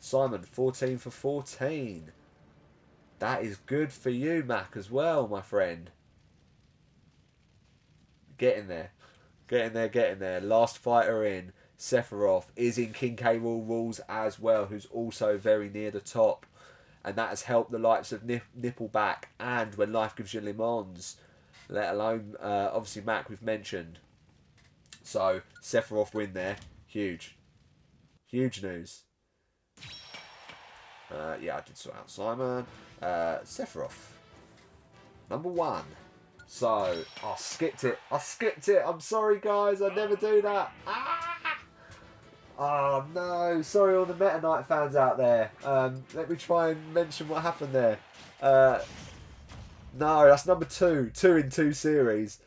Simon, 14 for 14. That is good for you, Mac, as well, my friend. Getting there. Getting there. Last fighter in. Sephiroth is in King K. Rool rules as well, who's also very near the top. And that has helped the likes of Nippleback and When Life Gives You Lemons. Let alone, obviously, Mac, we've mentioned. So, Sephiroth win there. Huge. Huge news. Yeah, I did sort out Simon. Sephiroth. Number 1. So, I skipped it. I'm sorry, guys. I never do that. Ah! Oh, no. Sorry, all the Meta Knight fans out there. Let me try and mention what happened there. No, that's number 2. 2 in 2 series.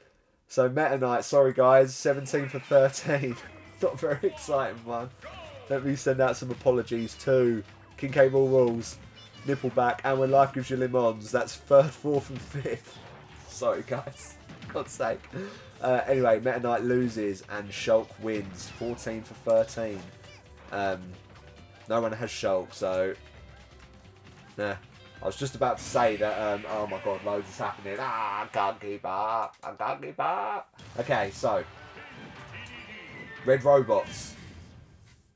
So, Meta Knight, sorry, guys. 17 for 13. Not very exciting one. Let me send out some apologies to King K. Rool rules, Nippleback, and When Life Gives You Lemons. That's 3rd, 4th, and 5th. Sorry, guys. God's sake. Anyway, Meta Knight loses and Shulk wins. 14 for 13. No one has Shulk, so... Nah. I was just about to say that, oh my god, loads is happening. I can't keep up. Okay, so. Red Robots.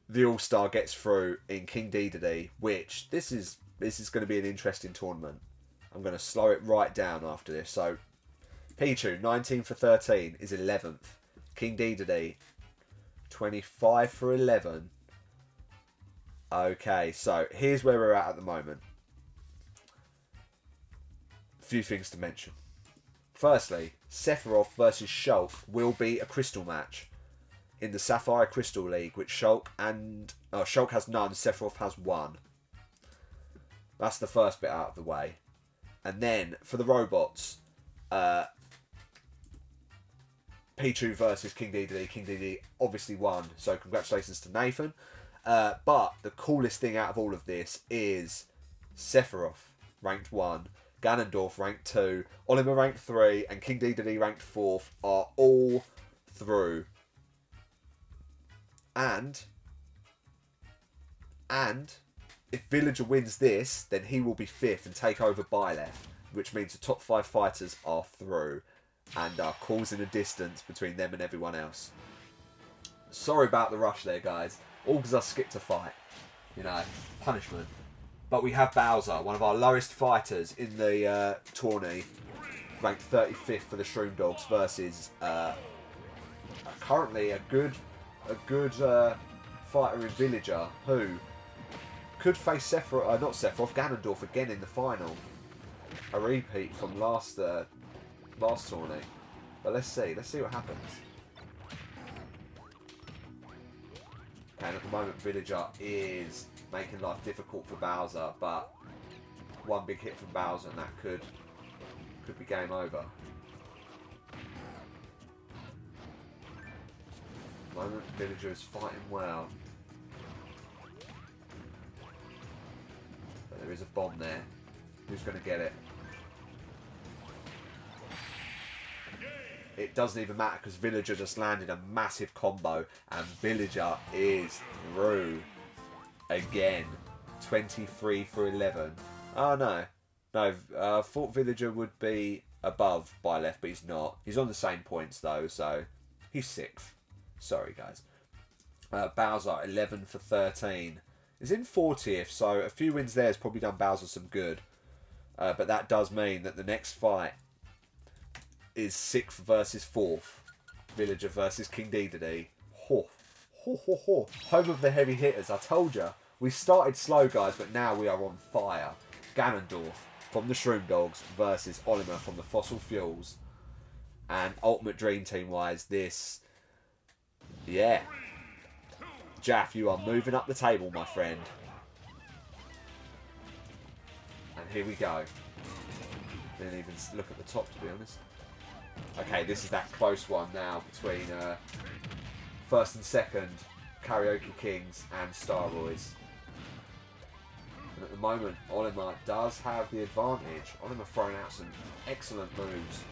The All-Star gets through in King Dedede, which this is going to be an interesting tournament. I'm going to slow it right down after this. So, Pichu, 19 for 13, is 11th. King Dedede, 25 for 11. Okay, so here's where we're at the moment. Few things to mention. Firstly, Sephiroth versus Shulk will be a crystal match in the Sapphire Crystal League, which Shulk has none, Sephiroth has 1. That's the first bit out of the way. And then for the robots, Pichu versus King Dedede. King Dedede obviously won, so congratulations to Nathan. But the coolest thing out of all of this is Sephiroth ranked 1. Ganondorf ranked 2, Olimar ranked 3, and King Dedede ranked 4th are all through. And if Villager wins this, then he will be 5th and take over Byleth, which means the top 5 fighters are through and are causing a distance between them and everyone else. Sorry about the rush there, guys. All because I skipped a fight. You know, punishment. But we have Bowser, one of our lowest fighters in the tourney, ranked 35th for the Shroom Dogs versus currently a good fighter in Villager who could face Ganondorf again in the final. a repeat from last tourney. But let's see what happens. Okay, and at the moment Villager is making life difficult for Bowser, but one big hit from Bowser and that could be game over. At the moment Villager is fighting well. But there is a bomb there. Who's going to get it? It doesn't even matter because Villager just landed a massive combo and Villager is through again. 23 for 11. Oh no. No, I thought Villager would be above by left, but he's not. He's on the same points though, so he's 6th. Sorry guys. Bowser 11 for 13. He's in 40th, so a few wins there has probably done Bowser some good. But that does mean that the next fight is 6th versus 4th. Villager versus King Dedede. Ho. Ho, ho, ho. Home of the heavy hitters, I told you. We started slow, guys, but now we are on fire. Ganondorf from the Shroom Dogs versus Olimar from the Fossil Fuels. And Ultimate Dream Team-wise, this... Yeah. Jaff, you are moving up the table, my friend. And here we go. Didn't even look at the top, to be honest. Okay, this is that close one now between first and second, Karaoke Kings and Staroids. And at the moment, Olimar does have the advantage. Olimar throwing out some excellent moves.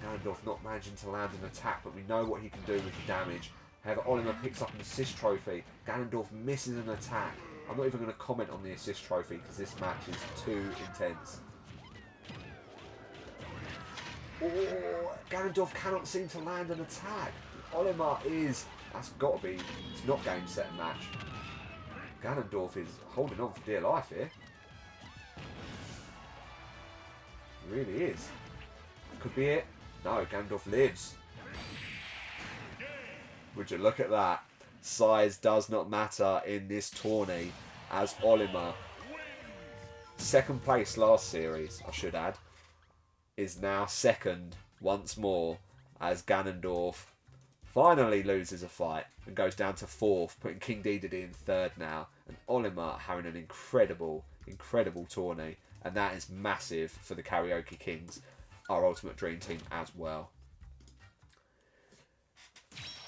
Ganondorf not managing to land an attack, but we know what he can do with the damage. However, Olimar picks up an assist trophy. Ganondorf misses an attack. I'm not even going to comment on the assist trophy because this match is too intense. Oh, Ganondorf cannot seem to land an attack. Olimar is... That's got to be... It's not game, set, and match. Ganondorf is holding on for dear life here. It really is. Could be it. No, Ganondorf lives. Would you look at that? Size does not matter in this tourney as Olimar, second place last series, I should add, is now second once more as Ganondorf finally loses a fight and goes down to 4th, putting King Dedede in 3rd now, and Olimar having an incredible tourney, and that is massive for the Karaoke Kings, our Ultimate Dream Team as well.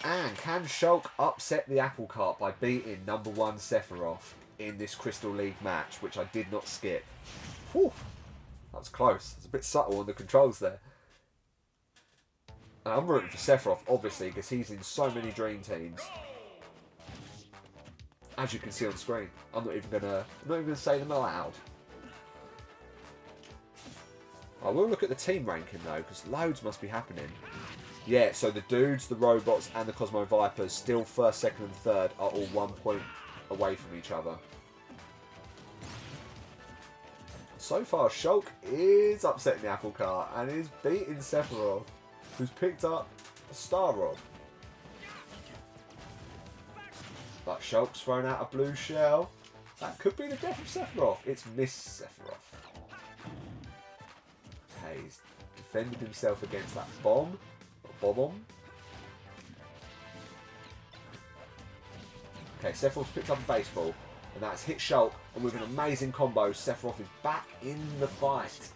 And can Shulk upset the apple cart by beating number 1 Sephiroth in this Crystal League match, which I did not skip? Whew, that was close. It's a bit subtle on the controls there. And I'm rooting for Sephiroth, obviously, because he's in so many Dream Teams. As you can see on screen, I'm not even gonna say them aloud. I will look at the team ranking though, because loads must be happening. Yeah, so the dudes, the robots, and the Cosmo Vipers, still 1st, 2nd, and 3rd, are all 1 point away from each other. So far, Shulk is upsetting the apple cart and is beating Sephiroth, who's picked up a Star Rod. But Shulk's thrown out a blue shell. That could be the death of Sephiroth. It's Miss Sephiroth. Okay, he's defended himself against that bomb. Bomb. Okay, Sephiroth's picked up a baseball, and that's hit Shulk, and with an amazing combo, Sephiroth is back in the fight.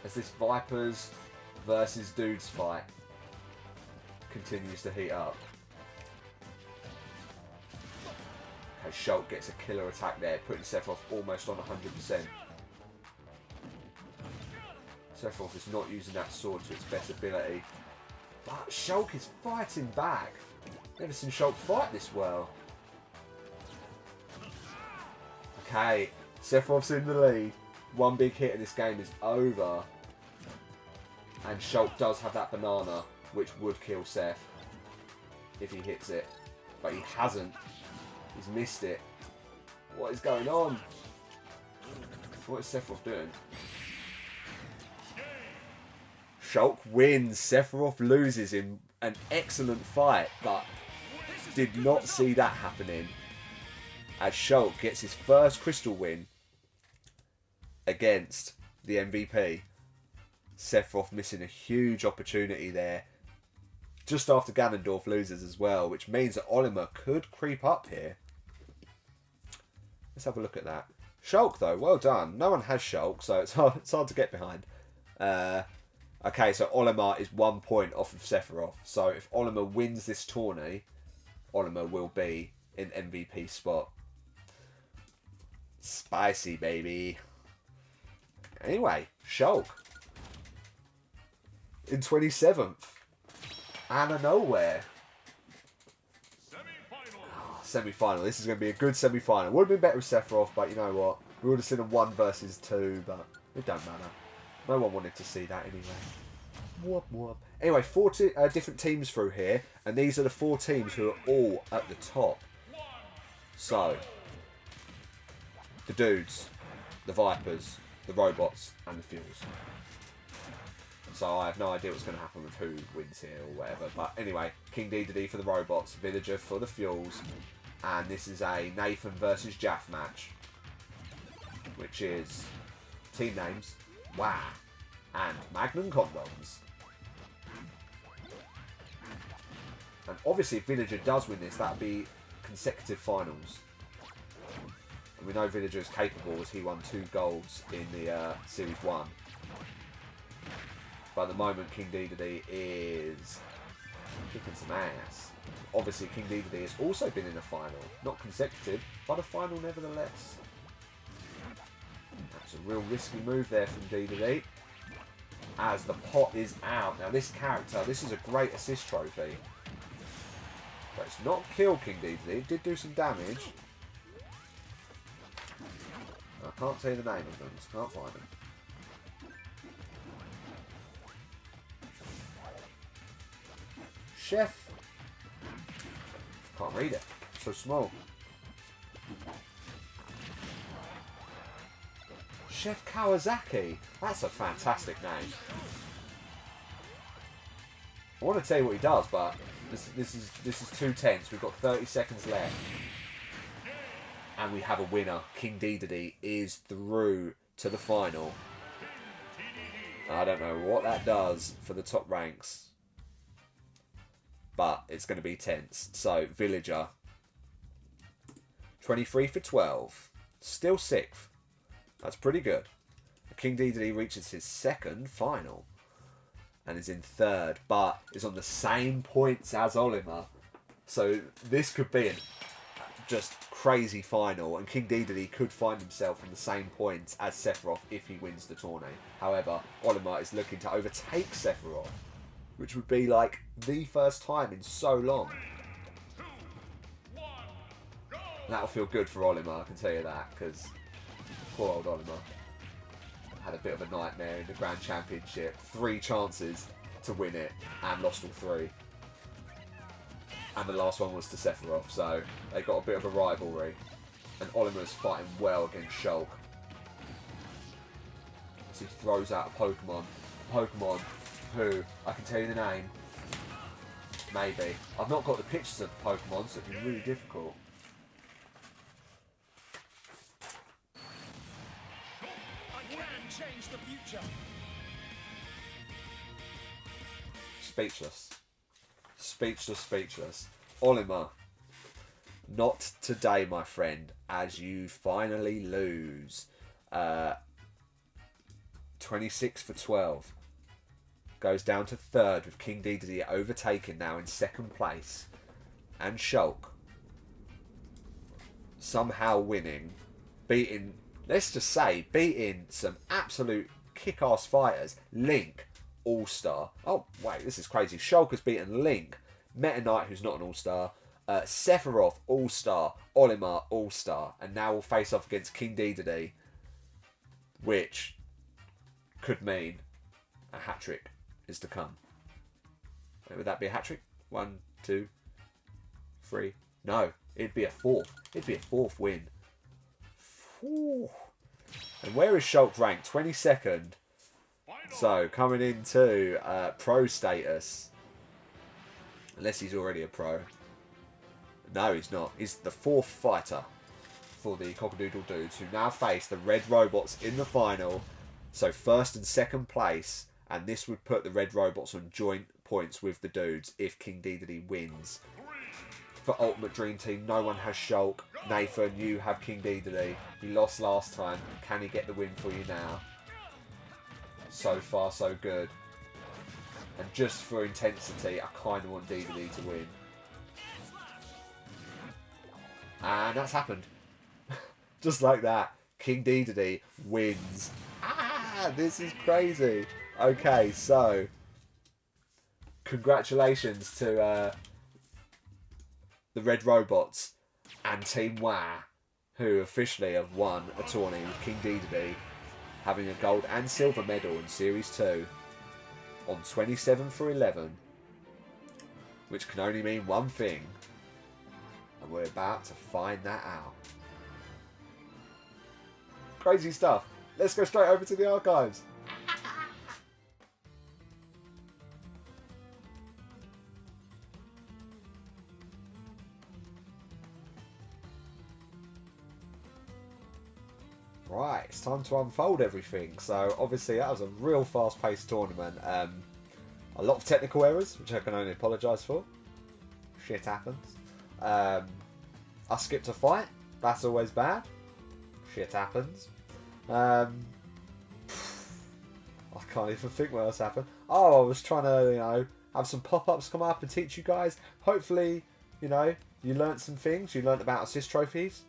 As this Vipers versus Dudes fight continues to heat up. Okay, Shulk gets a killer attack there, putting Sephiroth almost on 100%. Sephiroth is not using that sword to its best ability. But Shulk is fighting back. Never seen Shulk fight this well. Okay, Sephiroth's in the lead. One big hit and this game is over. And Shulk does have that banana, which would kill Seth if he hits it. But he hasn't. He's missed it. What is going on? What is Sephiroth doing? Shulk wins. Sephiroth loses in an excellent fight, but did not see that happening. As Shulk gets his first crystal win against the MVP. Sephiroth missing a huge opportunity there. Just after Ganondorf loses as well, which means that Olimar could creep up here. Let's have a look at that. Shulk, though, well done. No one has Shulk, so it's hard to get behind. Okay, so Olimar is 1 point off of Sephiroth. So if Olimar wins this tourney, Olimar will be in MVP spot. Spicy, baby. Anyway, Shulk. In 27th. Out of nowhere. Semi-final. This is going to be a good semi-final. Would have been better with Sephiroth, but you know what? We would have seen a 1 versus 2, but it don't matter. No one wanted to see that anyway. Whoop, whoop. Anyway, 4 different teams through here, and these are the 4 teams who are all at the top. So, the dudes, the Vipers, the robots, and the fuels. So I have no idea what's going to happen with who wins here or whatever. But anyway, King Dedede for the robots, Villager for the fuels, and this is a Nathan versus Jaff match, which is team names, wow, and Magnum condoms. And obviously, if Villager does win this, that'll be consecutive finals. And we know Villager is capable, as he won 2 golds in the Series 1. But at the moment, King Dedede is kicking some ass. Obviously, King Dedede has also been in a final. Not consecutive, but a final nevertheless. That's a real risky move there from Dedede. As the pot is out. Now, this character, this is a great assist trophy. But it's not kill King Dedede. It did do some damage. I can't tell you the name of them. Just can't find them. Chef. Can't read it. It's so small. Chef Kawasaki. That's a fantastic name. I want to tell you what he does, but this is 2 tenths. We've got 30 seconds left. And we have a winner. King Dedede is through to the final. I don't know what that does for the top ranks. But it's going to be tense. So, Villager. 23 for 12. Still 6th. That's pretty good. King Dedede reaches his 2nd final. And is in 3rd. But is on the same points as Olimar. So, this could be a just crazy final. And King Dedede could find himself on the same points as Sephiroth if he wins the tourney. However, Olimar is looking to overtake Sephiroth. Which would be like the first time in so long. 3, 2, 1, go! That'll feel good for Olimar, I can tell you that, because poor old Olimar had a bit of a nightmare in the Grand Championship. 3 chances to win it and lost all 3. And the last one was to Sephiroth, so they got a bit of a rivalry. And Olimar's fighting well against Shulk. So he throws out a Pokemon who, I can tell you the name, maybe. I've not got the pictures of the Pokemon, so it'd be really difficult. I can change the future. Speechless. Speechless, speechless. Olimar, not today, my friend, as you finally lose. 26 for 12. Goes down to 3rd with King Dedede overtaken now in 2nd place. And Shulk somehow winning. Beating, let's just say, beating some absolute kick-ass fighters. Link, All-Star. Oh, wait, this is crazy. Shulk has beaten Link, Meta Knight, who's not an All-Star, Sephiroth, All-Star, Olimar, All-Star. And now we'll face off against King Dedede, which could mean a hat-trick is to come. Would that be a hat-trick? 1, 2, 3. No, it'd be a 4th. It'd be a 4th win. Whew. And where is Shulk ranked? 22nd. So, coming into pro status. Unless he's already a pro. No, he's not. He's the 4th fighter. for the Cockadoodle Dudes, who now face the Red Robots in the final. So first and second place, and this would put the Red Robots on joint points with the Dudes if King Dedede wins. For Ultimate Dream Team, no one has Shulk. Nathan, you have King Dedede. He lost last time. Can he get the win for you now? So far, so good. And just for intensity, I kind of want Dedede to win. And that's happened. Just like that. King Dedede wins. Ah, this is crazy. Okay, so congratulations to the Red Robots and Team Wah, who officially have won a tourney with King Dedede having a gold and silver medal in Series 2 on 27/11, which can only mean one thing, and we're about to find that out. Crazy stuff. Let's go straight over to the archives. Right, it's time to unfold everything. So obviously that was a real fast-paced tournament. A lot of technical errors, which I can only apologise for. Shit happens. I skipped a fight. That's always bad. Shit happens. I can't even think what else happened. Oh, I was trying to, have some pop-ups come up and teach you guys. Hopefully, you learnt some things. You learnt about assist trophies.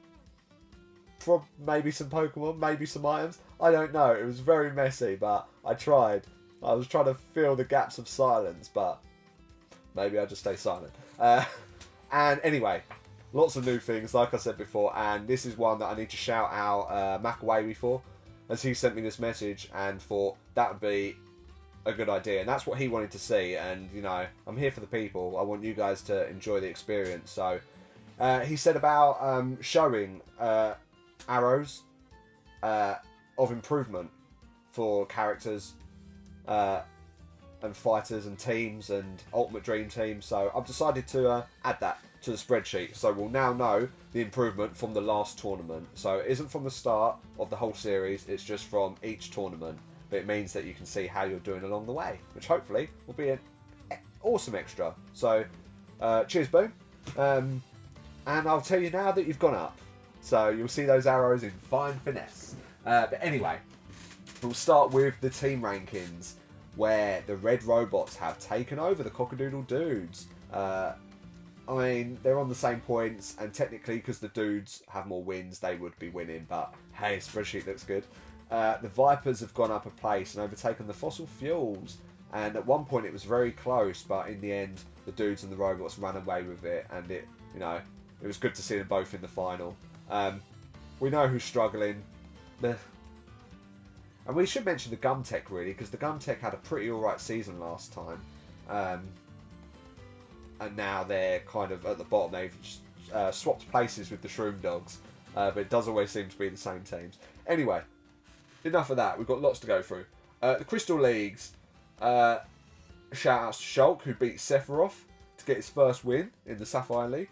Maybe some Pokemon, maybe some items. I don't know. It was very messy, but I tried. I was trying to fill the gaps of silence, but maybe I'll just stay silent. And anyway, lots of new things, like I said before, and this is one that I need to shout out Makawawi for, as he sent me this message and thought that would be a good idea, and that's what he wanted to see. And I'm here for the people. I want you guys to enjoy the experience. So he said about showing arrows of improvement for characters and fighters and teams and Ultimate Dream Team. So I've decided to add that to the spreadsheet. So we'll now know the improvement from the last tournament. So it isn't from the start of the whole series, it's just from each tournament. But it means that you can see how you're doing along the way, which hopefully will be an awesome extra. So cheers, Boom. And I'll tell you now that you've gone up. So you'll see those arrows in fine finesse. But anyway, we'll start with the team rankings, where the Red Robots have taken over the Cockadoodle Dudes. I mean, they're on the same points, and technically, because the Dudes have more wins, they would be winning. But hey, spreadsheet looks good. The Vipers have gone up a place and overtaken the Fossil Fuels. And at one point, it was very close, but in the end, the Dudes and the Robots ran away with it, and it was good to see them both in the final. We know who's struggling. And we should mention the Gumtech, really, because the Gumtech had a pretty alright season last time. And now they're kind of at the bottom. They've swapped places with the Shroom Dogs. But it does always seem to be the same teams. Anyway, enough of that. We've got lots to go through. The Crystal Leagues. Shout outs to Shulk, who beat Sephiroth to get his first win in the Sapphire League.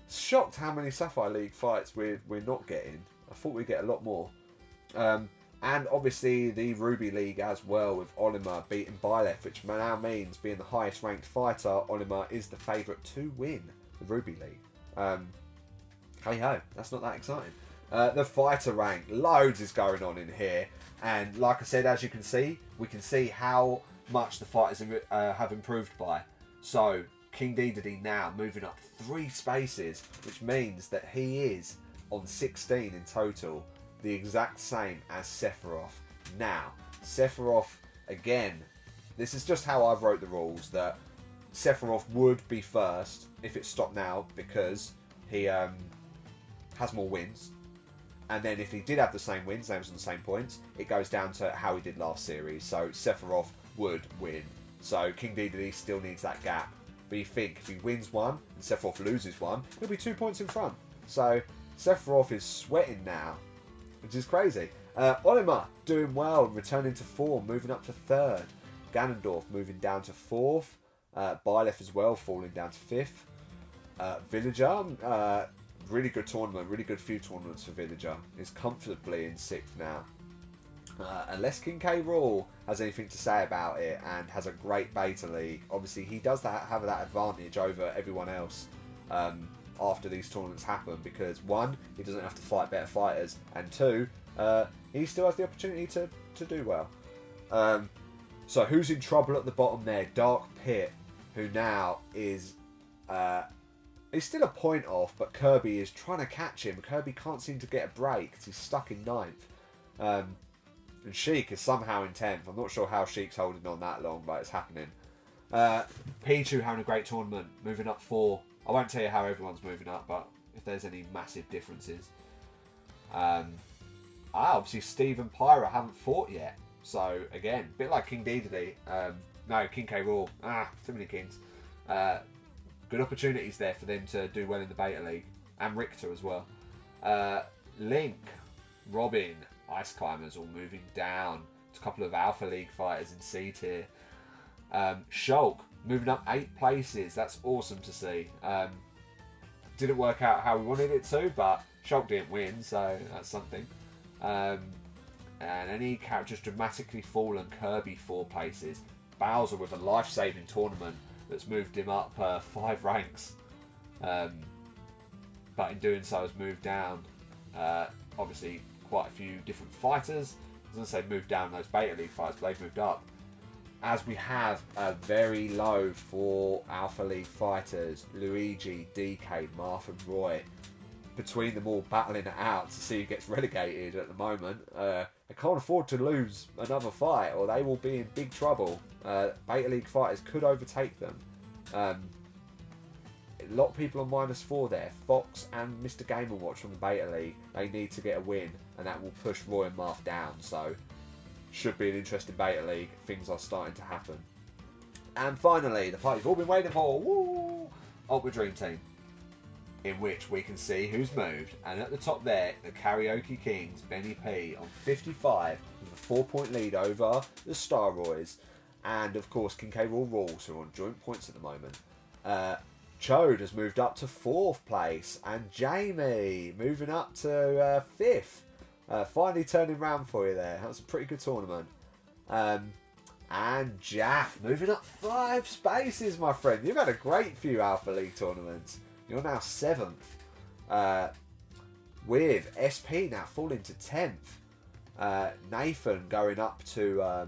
Shocked how many Sapphire League fights we're not getting. I thought we'd get a lot more. And obviously the Ruby League as well, with Olimar beating Byleth, which now means, being the highest ranked fighter, Olimar is the favourite to win the Ruby League. Hey ho, that's not that exciting. The fighter rank, loads is going on in here, and like I said, as you can see, we can see how much the fighters have improved by. So King Dedede now moving up 3 spaces, which means that he is on 16 in total, the exact same as Sephiroth. Now, Sephiroth, again, this is just how I've wrote the rules, that Sephiroth would be first if it stopped now, because he has more wins. And then if he did have the same wins, they was on the same points, it goes down to how he did last series. So Sephiroth would win. So King Dedede still needs that gap. But you think if he wins one and Sephiroth loses one, he'll be 2 points in front. So Sephiroth is sweating now, which is crazy. Olimar doing well, returning to form, moving up to 3rd. Ganondorf moving down to 4th. Byleth as well, falling down to 5th. Villager really good tournament, really good few tournaments for Villager. He's comfortably in 6th now. Unless King K. Rool has anything to say about it and has a great beta league, obviously he does have that advantage over everyone else after these tournaments happen, because 1, he doesn't have to fight better fighters, and 2, he still has the opportunity to do well. So who's in trouble at the bottom there? Dark Pit, who now is... he's still a point off, but Kirby is trying to catch him. Kirby can't seem to get a break because he's stuck in 9th. And Sheik is somehow in 10th. I'm not sure how Sheik's holding on that long, but it's happening. Pichu having a great tournament, moving up 4. I won't tell you how everyone's moving up, but if there's any massive differences. Obviously Steve and Pyra haven't fought yet. So, again, a bit like King Dedede. No, King K. Rool. Too many kings. Good opportunities there for them to do well in the beta league. And Richter as well. Link, Robin, Ice Climbers all moving down. It's a couple of Alpha League fighters in C tier. Shulk moving up 8 places. That's awesome to see. Didn't work out how we wanted it to, but Shulk didn't win, so that's something. And any characters dramatically fallen. Kirby 4 places. Bowser with a life-saving tournament that's moved him up 5 ranks. But in doing so has moved down. Obviously, quite a few different fighters. I was going to say moved down those beta league fighters, but they've moved up. As we have a very low for Alpha League fighters, Luigi, DK, Marth and Roy. Between them all battling it out to see who gets relegated at the moment. They can't afford to lose another fight or they will be in big trouble. Beta League fighters could overtake them. A lot of people on -4 there. Fox and Mr. Game & Watch from the Beta League. They need to get a win and that will push Roy and Marth down. So, should be an interesting Beta League. Things are starting to happen. And finally, the party you've all been waiting for. Woo! Ultimate Dream Team. In which we can see who's moved. And at the top there, the Karaoke Kings, Benny P on 55 with a 4-point lead over the Star Roys. And of course, King K. Rool Rules, who are on joint points at the moment. Chode has moved up to 4th place. And Jamie moving up to 5th. Finally turning round for you there. That was a pretty good tournament. And Jaff moving up 5 spaces, my friend. You've had a great few Alpha League tournaments. You're now 7th. With SP now falling to 10th. Nathan going up to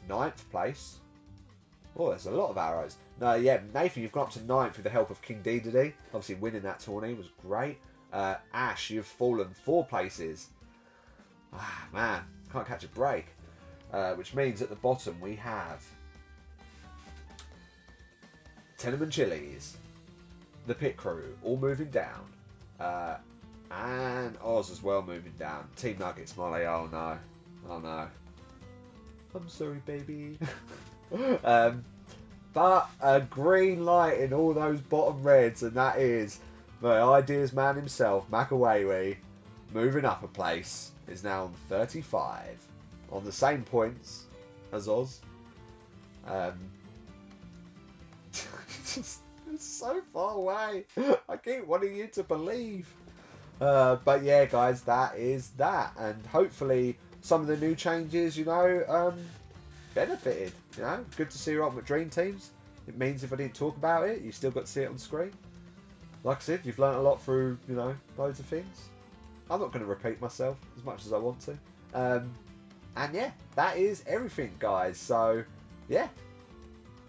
9th place. Oh, there's a lot of arrows. No, yeah, Nathan, you've gone up to 9th with the help of King Dedede. Obviously, winning that tourney was great. Ash, you've fallen 4 places. Man, can't catch a break. Which means at the bottom we have Tenement Chili's, the Pit Crew, all moving down. And Oz as well moving down. Team Nuggets, Molly, oh no. Oh no. I'm sorry, baby. But a green light in all those bottom reds, and that is the Ideas Man himself, Makawewe, moving up a place, is now on 35. On the same points as Oz. It's so far away. I keep wanting you to believe. But yeah, guys, that is that. And hopefully some of the new changes, benefited. Good to see your Ultimate Dream Teams. It means if I didn't talk about it, you still got to see it on screen. Like I said, you've learnt a lot through, loads of things. I'm not going to repeat myself as much as I want to. And yeah, that is everything, guys. So, yeah.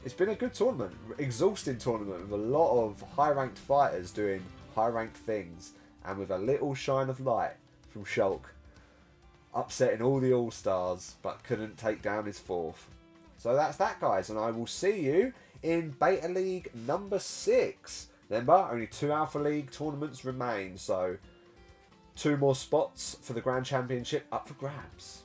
It's been a good tournament. Exhausting tournament with a lot of high-ranked fighters doing high-ranked things. And with a little shine of light from Shulk. Upsetting all the All-Stars, but couldn't take down his 4th. So that's that, guys. And I will see you in Beta League number 6. Remember, only 2 Alpha League tournaments remain. So 2 more spots for the Grand Championship up for grabs.